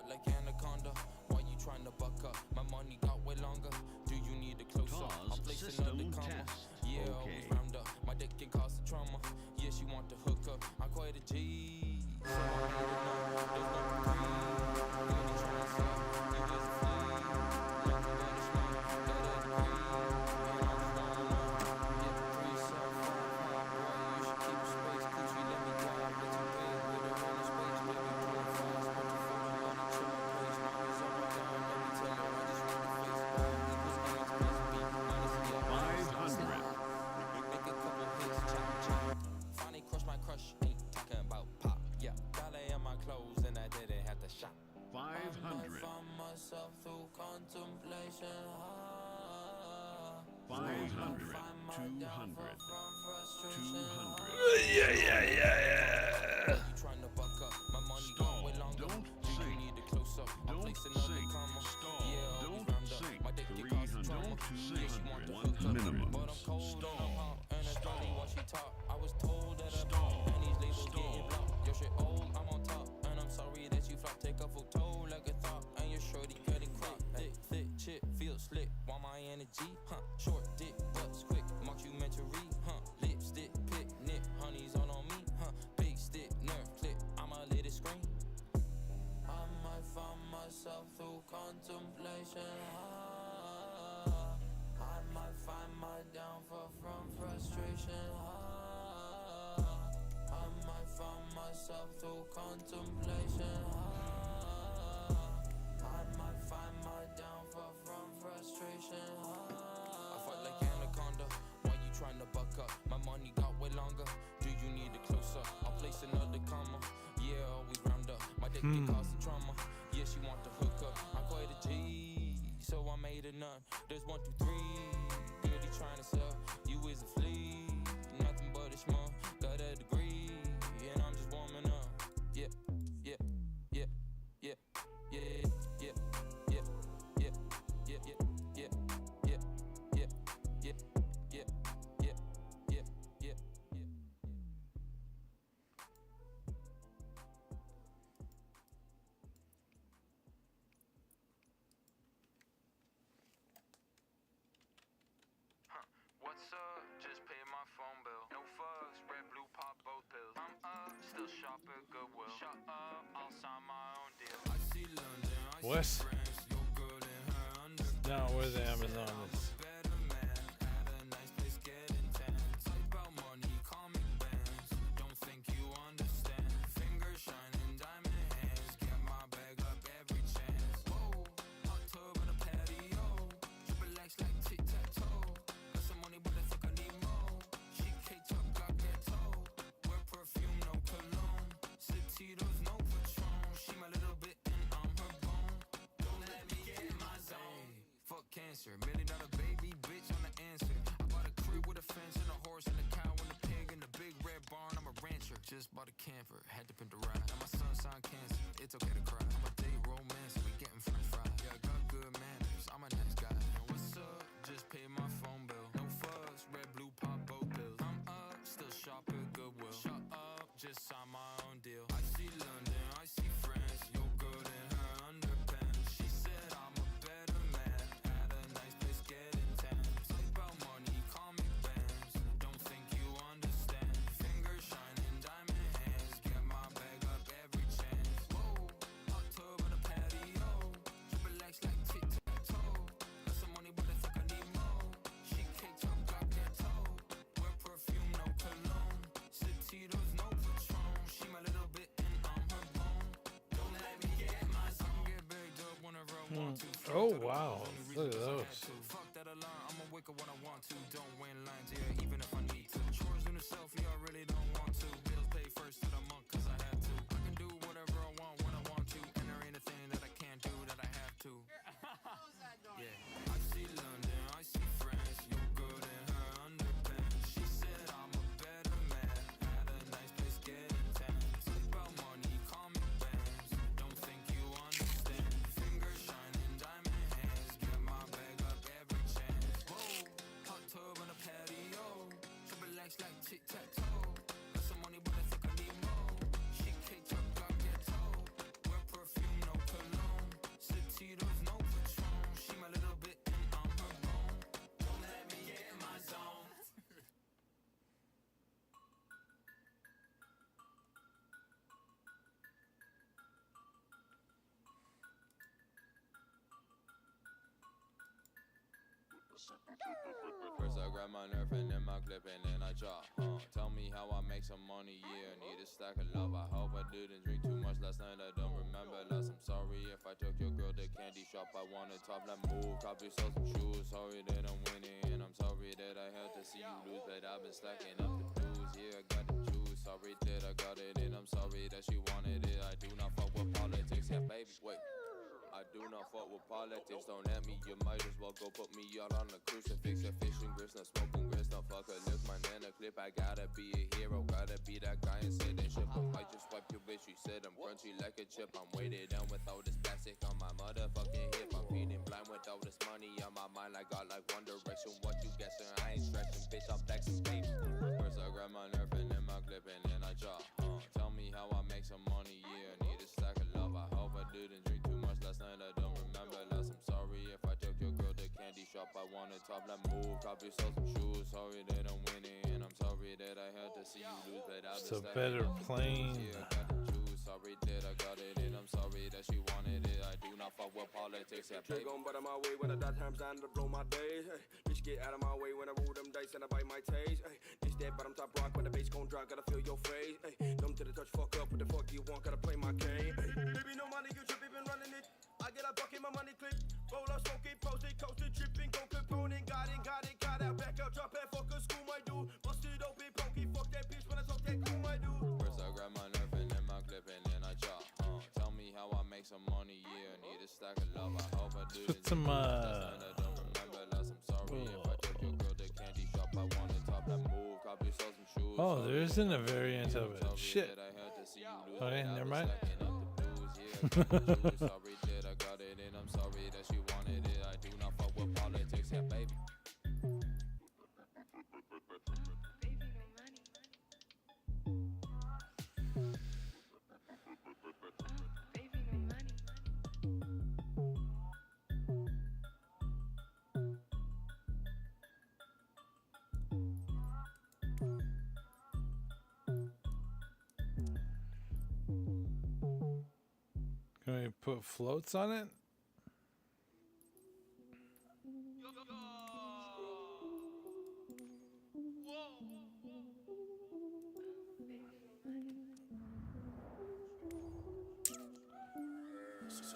fight like anaconda. Why you trying to buck up? My money got way longer. Do you need a close up? I'll place another comma. Yeah, always round up. My dick can cause the trauma. Yeah, she want to hook up. I'm quite a G. So I need to know. There's no three. Really trying to suck. You is a flea. Nothing but a smoke. Got a degree. And I'm just wanna know. Yeah, 3 self 5 hot boy. You should keep space. Coochie, let me drive. Let you pay with a rolling space. Baby, doing fast. But the phone and money chill my place. Mommy's on my line. Let me tell her I just want to face ball. Equals X plus B minus yeah. 500. Make a couple hits, chop chop. Finally crush my crush, ain't talking about pop. Yeah, ballet on my clothes and I didn't have to shop. 500. I found myself through contemplation. 500. 200. 200. Yeah. You trying to buck up? My money gone way longer. Don't Do you sink. need a close up? I'll Don't place another sink. comma. Stall. Yeah, always Don't round up. sink. My dick can 300. cause trauma. Yeah, she want to 200. hook up. Minimum. But I'm cold and I'm hot. And it's funny what she talk. I was told that I'm Stall. and these labels Stall. getting blocked. Your shit old, I'm on top. And I'm sorry that you flop. Take a photo like a thought. And your shorty cutting crop. Thick chip, feel slick. Want my energy? Huh. Short dick, butts quick. Mockumentary, huh. Lipstick, picnic. Honey's all on me, huh. Big stick, nerve clip. I'ma let it scream. I might find myself through contemplation. I might find my downfall from frustration. I might find myself through contemplation. I might find my downfall from frustration. I fight like anaconda. Why you trying to buck up? My money got way longer. Do you need a close up? I'll place another comma. Yeah, always round up. My dick can cause the trauma. Yeah, she want to hook up. I'm quite a G, so I made a nut. There's 1, 2, 3. Really trying to sell. You is a flea. Nothing but a schmuck. Got a degree, and I'm just warming up. Yeah, yeah, yeah, yeah, yeah, yeah, yeah, yeah, yeah, yeah, yeah, yeah, yeah, yeah, yeah, yeah, yeah, yeah. What's up? Just pay my phone bill. No fucks, red, blue, pop both pills. I'm up, still shop at Goodwill. Shut up, I'll sign my own deal. I see London, I What? see France, your girl in her underpants. Not where the Amazon is. Better man, at a nice place getting tan. Type out money, comic bands. Don't think you understand. Fingers shining, diamond hands. Get my bag up every chance. Whoa, hot tub on a patio. Triple X like tic-tac-toe. Got some money, but I think I need more. She K-top, got ghetto. Wear perfume, no cologne. Sititos, no Patron. She my little bit and I'm her bone. Don't let me get in my zone. Fuck cancer, $1 million baby, bitch on the answer. I bought a crib with a fence and a horse and a cow and a pig and a big red barn. I'm a rancher. Just bought a camper, had to pimp the ride. Now my son signed cancer. It's okay to cry. I'm a date romance, we getting French fries. Yeah, I got good manners. I'm a nice guy. And what's up? Just pay my phone bill. No fuss, red, blue, pop both pills. I'm up, still shop at Goodwill. Shut up, just sign my own deal. I see London, I see France. Your girl in her underpants. She said I'm a better man. At a nice place getting tan. Type out money, comic bands. Don't think you understand. Fingers shining, diamond hands. Get my bag up every chance. Whoa, hot tub on a patio. Triple X like tic-tac-toe. Got some money, but I think I need more. She K-top, got ghetto. Wear perfume, no cologne. Sititos, no Patron. She my little bit and I'm her bone. Don't let me get my zone. Get bagged up whenever I want to. Oh, wow. Look at those. Fuck that alarm, I'ma wake up when I want to. Don't win lines, yeah, even if I need to. Chores in itself, yeah, I really don't want to. Bills pay first of the month, cause I have to. I can do whatever I want when I want to. And there ain't a thing that I can't do that I have to. Yeah, I see London, I see France. Your girl in her underpants. She said I'm a better man. At a nice place getting tan. Type out money, comic bands. Don't think you understand. Fingers shining, diamond hands. Get my bag up every chance. Whoa, hot tub on a patio. Triple X like tic-tac-toe. Got some money, but First I grab my nerf and then my clip and then I chop. Tell me how I make some money, yeah. Need a stack of love. I hope I didn't drink too much last night. I don't remember last. I'm sorry if I took your girl to candy shop. I wanted top that move. Cop yourself some shoes. Sorry that I'm winning and I'm sorry that I had to see you lose. But I've been stacking up the blues. Yeah, I got the juice. Sorry that I got it and I'm sorry that she wanted it. I do not fuck with politics. Yeah, baby, wait. I do not fuck with politics, don't at me, you might as well go put me out on the crucifix. A fishing grist, no smoking grist, no fucker, lift my nana clip. I gotta be a hero, gotta be that guy and say that shit. I might just wipe your bitch, she said I'm crunchy like a chip. I'm weighted down with all this plastic on my motherfucking hip. I'm feeling blind with all this money on my mind. I got like one direction, what you guessing? I ain't stretching, bitch, I'm flexing, baby. First I grab my nerf and then my clip and then I chop. Tell me how I make some money, yeah, need a stack of love. I hope I didn't drink too much last night, I don't remember last. I'm sorry if I took your girl to candy shop. I wanted top that move, cop yourself some shoes. Sorry that I'm winning and I'm sorry that I had to see you lose. But I've It's a been better stacking up the plane. blues. Yeah, I got the juice. Sorry that I got it and I'm sorry that she wanted it. I do not fuck with politics. Yeah, Trick gon' butter my way when I dot times down to blow my days. Hey, bitch, get out of my way when I roll them dice and I bite my taste. Hey, this that bottom top rock when the bass gon' drop, gotta feel your face. Hey, dumb to the touch, fuck up. What the fuck you want? Gotta play my game. Hey, baby, no money, you trippin', been running it. I get a bucket, my money clip. Roll up, smoking, posted, coasted, tripping, go component. Got out, back out, drop it, fuck a school, my dude. Busted open, pokey, fuck that bitch when I talk that cool, my dude. First I grab my nerf and then my clip and then I chop. Tell me how I make some money, yeah. Need a stack of love. I hope I do Put some I don't remember last. I'm sorry if I took your girl to candy shop. I wanted top that move, cop yourself some shoes. Oh, there isn't a variant of it. Shit. Okay, never mind. Sorry that I got it and I'm sorry that she wanted it. I do not fuck with politics, yeah, baby. Can we put floats on it?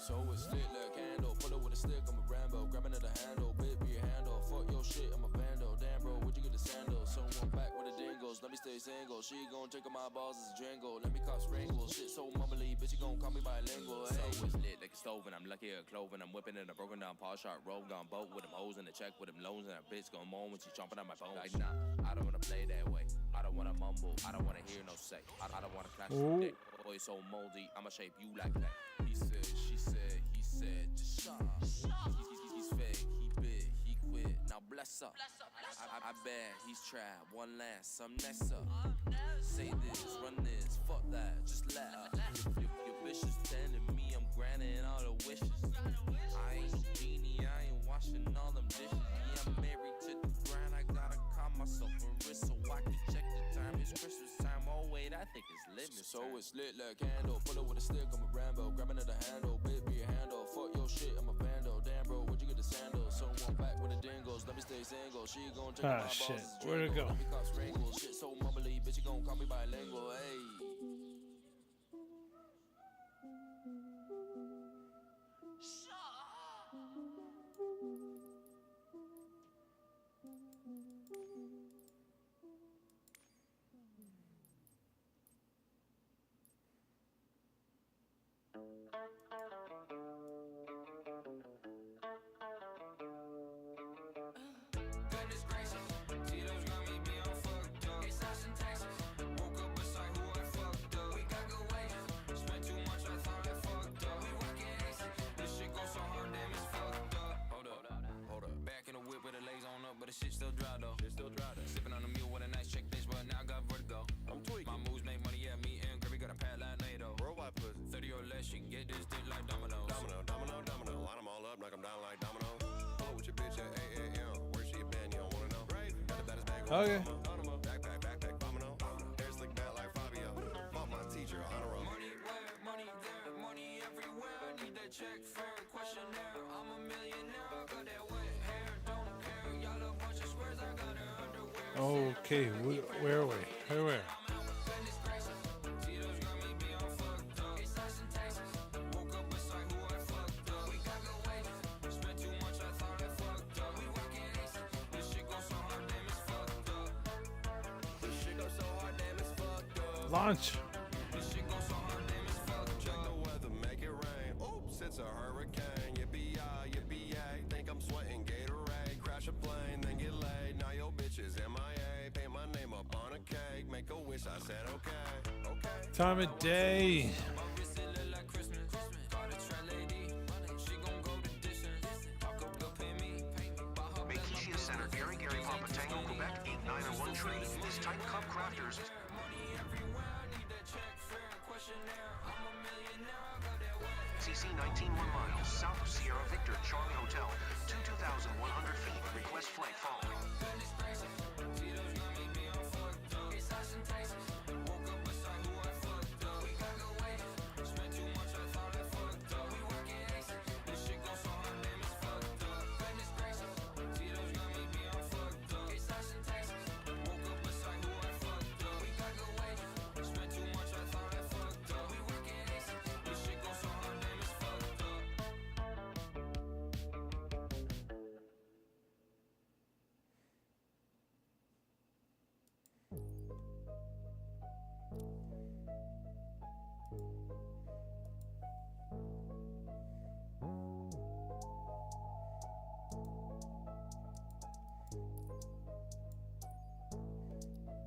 So it's lit like candle. Pull it with a stick, I'm a Rambo. Grabbing at the handle, baby, your handle. Fuck your shit, I'm a vandal. Damn, bro, where'd you get the sandals? Someone back with the dingles. Let me stay single. She gon' take my balls as a jingle. Let me cop Springle. Shit so mumbly, bitch, you gon' call me bilingual. Hey. So it's lit like a stove and I'm lucky at clothing. I'm whipping in a broken down paw shot road. Gone boat with them hoes in the check with them loans. And that bitch gon' moan when she chomping on my bones. Like, nah, I don't wanna play that way. I don't wanna mumble. I don't wanna hear no say. I don't wanna clash your dick. Boy, so moldy, I'ma shape you like that. He said, she said, he said, just shut up. He's fake, he big, he quit. Now bless up. I bet he's tried one last, some next up. Say this, run this, fuck that, just let up. Your bitch is telling me I'm granting all the wishes. I ain't no genie, I ain't washing all them dishes. Yeah, I'm married to the grind, I gotta call myself a wrist so I can check the time. It's Christmas time, oh wait, I think it's lit. So it's lit like candle, pull it with a stick, I'm a Rambo. Grabbing at the handle, baby, your handle. Fuck your shit, I'm a vandal. Damn, bro, where'd you get the sandals? Someone back with the dingles, let me stay single. She gon' take my balls shit, as a where'd it jingle. go? Let me cop Springle. Shit so mumbly, bitch, you gon' call me bilingual, hey. Goodness gracious, Tito's got me beyond fucked up. It's us in Texas. Woke up beside who I fucked up. We got good wages. Spent too much, I thought I fucked up. We rockin' aces. This shit goes so hard, damn, it's fucked up. Hold up. Back in the whip with the legs on up, but the shit still dry though. Sipping on a mule with a nice chick bitch, but now I got vertigo. I'm tweaking. My moves make money, yeah, me and Gravy got a pad like NATO. Robot pussy. 30 or less, she can get this dick like dominoes. Domino. Line them all up, knock them down like domino. Oh, with your bitch at 8 a.m. Where she been, you don't wanna know. Got the baddest bag on Okay. Backpack, domino. Hair slick back like Fabio. Fuck my teacher, honor roll. Money where, money there, money everywhere. I need that check for a questionnaire. I'm a millionaire, I got that wet hair, don't care. Y'all Okay, where are we? Where? Launch. Check the weather, make it rain. Oops, it's a hurricane. Yippee-yi, yippee-yay. Think I'm sweating Gatorade. Crash a plane, then get laid. Now your bitch is MIA. Paint my name up on a cake. Make a wish, I said okay. Okay. Time of day. Vacation Center, Gary Papa Tango, Quebec, 8901 tree. This Titan Cup Crafters. CC 19 1 miles, south of Sierra Victor, Charlie Hotel, 2,100 feet. Request flight following.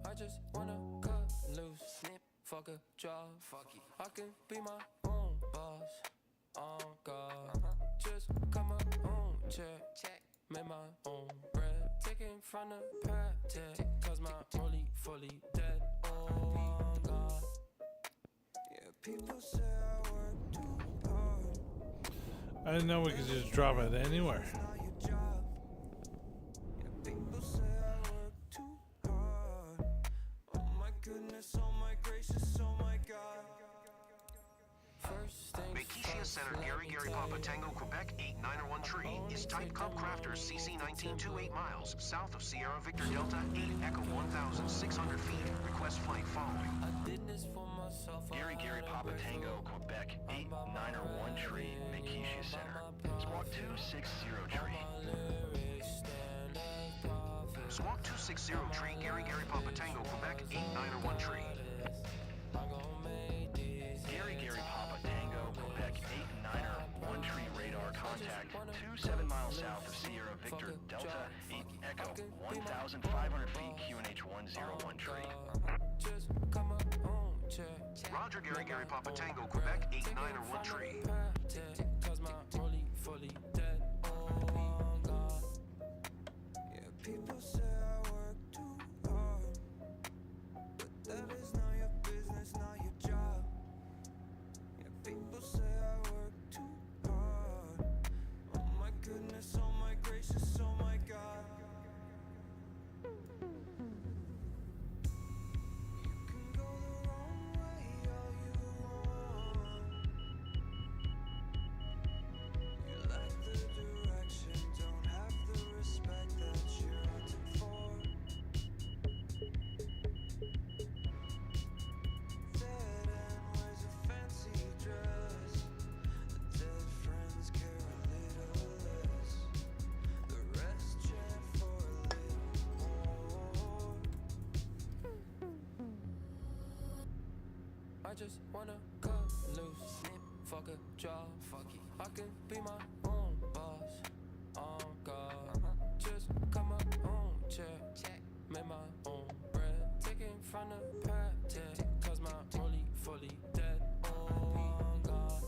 I just wanna cut loose, snip, fuck a job. Fuck it. I can be my own boss. On God, just cut my own check, make my own bread. Taking from the pad, cause my rollie fully dead. Oh God. Yeah, people say I work too hard. I didn't know we could just drop it anywhere. People say I work too hard. Oh my goodness, oh my gracious, oh my God. First thing Vacation Center, Gary Papa Tango, Quebec, 8901 tree. Is Type Cup Crafters, CC 1928 miles, south of Sierra Victor Delta, 8 Echo 1,600 feet. Request flight following. I did this for myself. Gary Papa Tango, Quebec, 8901 tree, Vacation Center. Squawk 260 tree. Squawk 260 tree, Gary Papa Tango, Quebec, 8901 tree. Gary Papa Tango, Quebec, 8901 tree radar contact, 27 miles south of Sierra Victor Delta, 8 Echo, 1,500 feet, QNH 101 tree. Roger, Gary Papa Tango, Quebec, 8901 tree. Cause my rollie fully dead. Oh God. Yeah, people say I work too hard, but that is not your business, not your job. Yeah, people say I work too hard. Oh my goodness, oh my gracious, oh my God. You can go the wrong way all you want. You lack the direction, don't have the respect that you're hunting for. Dead end wears a fancy dress. The dead friends care a little less. The rest chant for a little more. I just wanna cut loose, snip, fuck a job. Fuck it. I can be my own boss. On God, just cut my own check, make my own bread. Taking from the pad, cause my rollie fully dead. Oh God.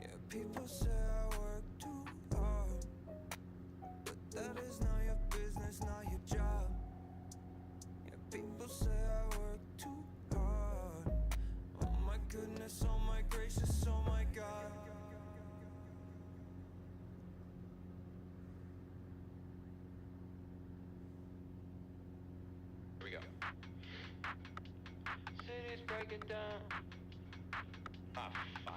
Yeah, people say I work too hard, but that is not your business, not your job. Yeah, people say I work too hard. Oh my goodness, oh my gracious, oh my God. Here we go. City's breaking down. Ah, fuck.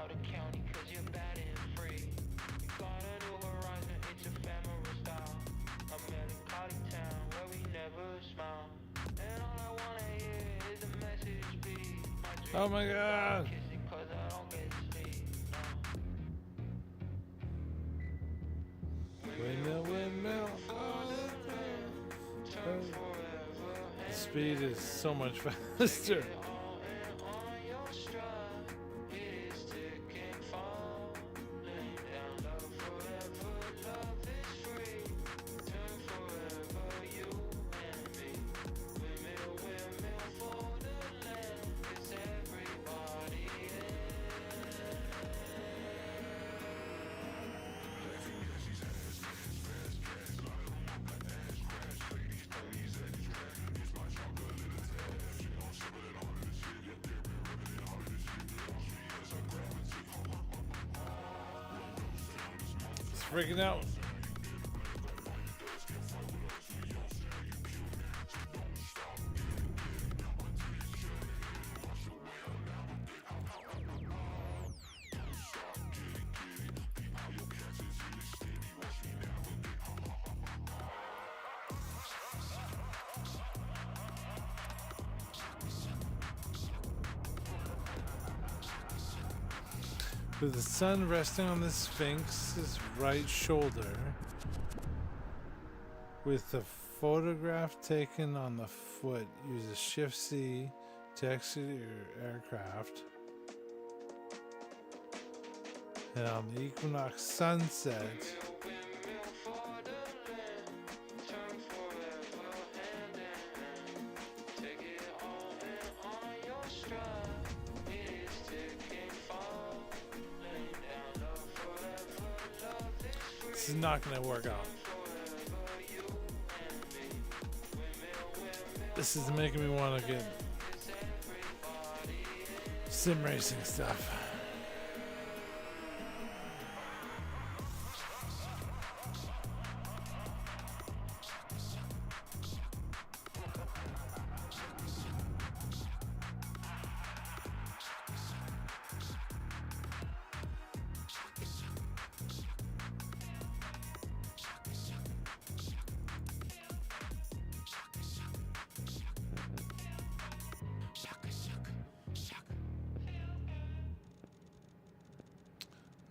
out of county cause you're bad and free. You got a new horizon, it's ephemeral style. A melancholy town where we never smile. And all I wanna hear is a message be. Oh my god. Kissing cause I don't get sleep. Windmill, windmill. The speed is so much faster. Freaking out. With the sun resting on the Sphinx's right shoulder, with the photograph taken on the foot, use a Shift C to exit your aircraft. And on the equinox sunset, this is not going to work out. This is making me want to get sim racing stuff.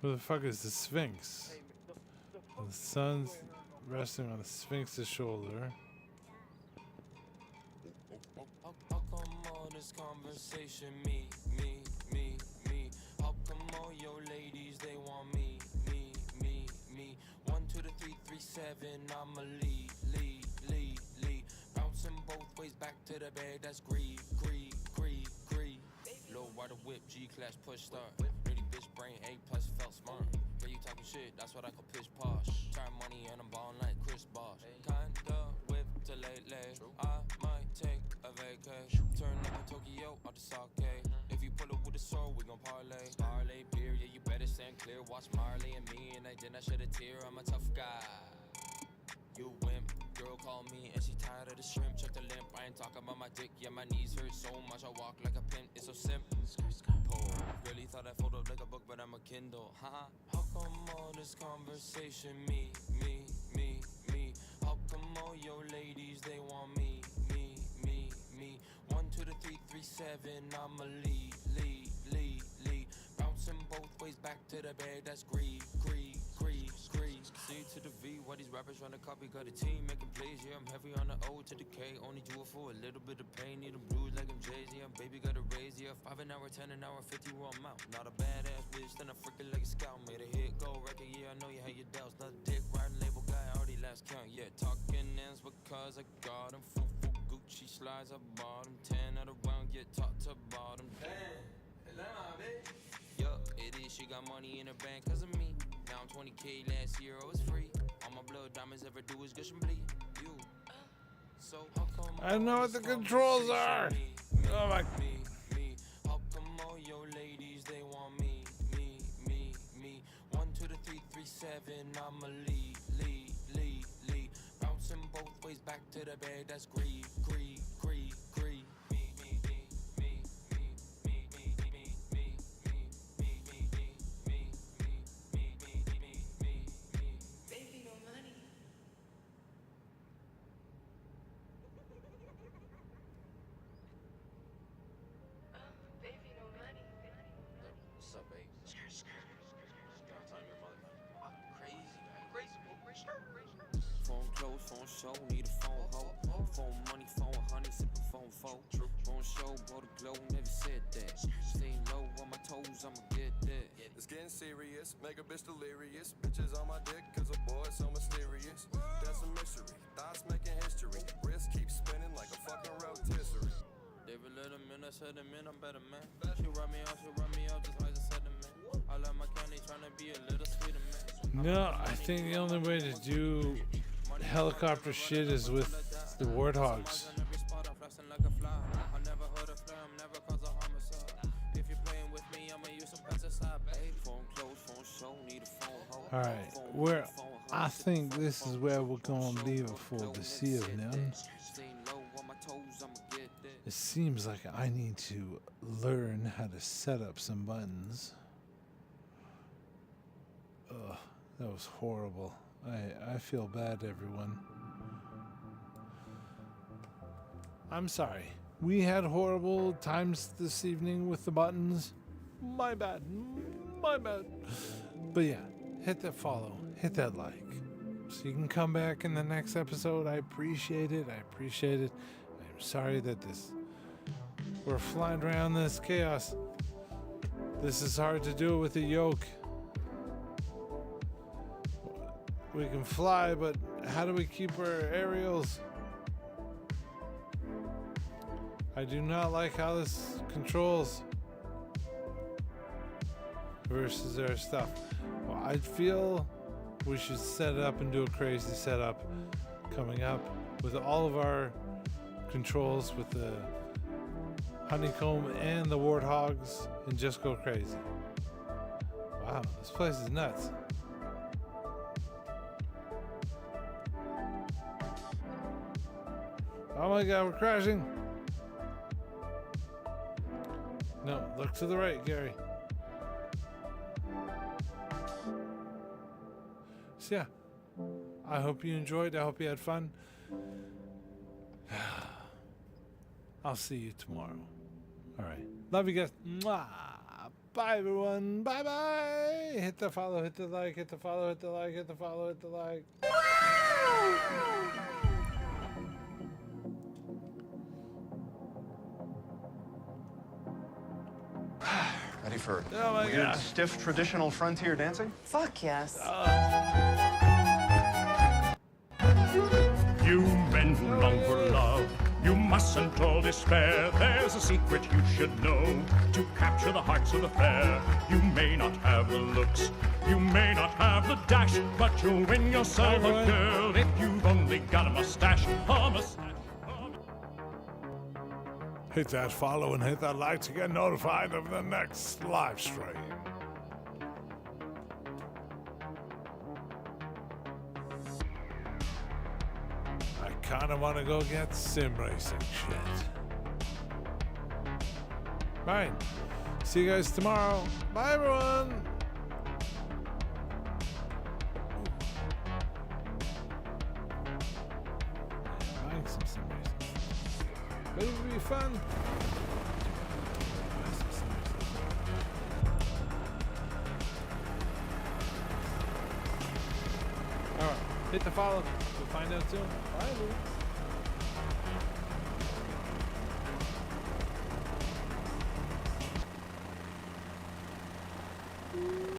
Where the fuck is the Sphinx? The sun's resting on the Sphinx's shoulder. How come all this conversation, me? How come all your ladies, they want me? 1 to the 337, I'm a lead. Bouncing both ways back to the bed, that's greed. Low rider whip, G-class push start. Dirty bitch brain, A plus felt smart. Girl, you talking shit, that's what I call pitch posh. Turn money and I'm ballin' like Chris Bosh. Kinda whip to lately, I might take a vacay. Turn up in Tokyo, out the sake. If you pull up with a sword, we gon' parlay. Parlay beer, yeah, you better stand clear. Watch Marley and me, and I did not shed a tear. I'm a tough guy. You wimp, girl call me and she tired of the shrimp. Check the limp, I ain't talking about my dick. Yeah, my knees hurt so much, I walk like a pimp. It's so simple. Really thought I fold up like a book, but I'm a Kindle. How come all this conversation, me? How come all your ladies, they want me? 1 to the 337, I'm a lead. Bouncing both ways back to the bed, that's greed. C to the V, why these rappers trying to copy? Got a team making plays, yeah, I'm heavy on the O to the K. Only do it for a little bit of pain, need them blues like I'm Jay-Z. Yeah, baby got a raise, yeah, 5 an hour, 10 an hour, 50 where I'm out. Not a badass bitch, then I'm freaking like a scout. Made a hit, go record, yeah, I know you had your doubts. Not a dick riding label guy, already last count. Yeah, talking ends because I got him. Full Gucci slides, I bought him. 10 out of round, yeah, top to bottom. Yup, it is, she got money in her bank cause of me. Now I'm 20K, last year I was free. All my blood diamonds ever do is gush and bleed. You. So how come I know what the controls are. Oh my. How come all your ladies, they want me? 1 to the 337, I'm a lead. Bouncing both ways back to the bed, that's greed. clothes, phone show, need a phone hoe. Phone money, phone honey, sipping phone phone. Phone show, blow the glow, never said that. Staying low on my toes, I'ma get that. It's getting serious, make a bitch delirious. Bitches on my dick, cause a boy so mysterious. That's a mystery, thoughts making history. Wrist keeps spinning like a fucking rotisserie. They were let him in, I said him in, I'm better man. She run me out just like I said to man. I love my candy, tryna be a little sweeter man. No, I think the only way to do helicopter shit is with the warthogs. Alright, I think this is where we're gonna leave it for this evening. It seems like I need to learn how to set up some buttons. Ugh, that was horrible. I feel bad, everyone. I'm sorry. We had horrible times this evening with the buttons. My bad. My bad. But yeah, hit that follow. Hit that like. So you can come back in the next episode. I appreciate it. I appreciate it. I'm sorry that we're flying around this chaos. This is hard to do with a yoke. We can fly, but how do we keep our aerials? I do not like how this controls versus our stuff. Well, I feel we should set it up and do a crazy setup coming up with all of our controls with the Honeycomb and the warthogs and just go crazy. Wow, this place is nuts. Oh my god, we're crashing. No, look to the right, Gary. So yeah, I hope you enjoyed. I hope you had fun. I'll see you tomorrow. All right. Love you guys. Mwah. Bye, everyone. Bye-bye. Hit the follow, hit the like, hit the follow, hit the like, hit the follow, hit the like. Ready for Oh weird, God. stiff, traditional frontier dancing? Fuck yes. You men who long for love, you mustn't all despair. There's a secret you should know to capture the hearts of the fair. You may not have the looks, you may not have the dash, but you'll win yourself a girl if you've only got a mustache. A mustache. Hit that follow and hit that like to get notified of the next live stream. I kind of want to go get sim racing shit. Right. See you guys tomorrow. Bye, everyone. Buying some sim racing. But it would be fun. Alright, hit the follow. We'll find out soon. Bye, everyone.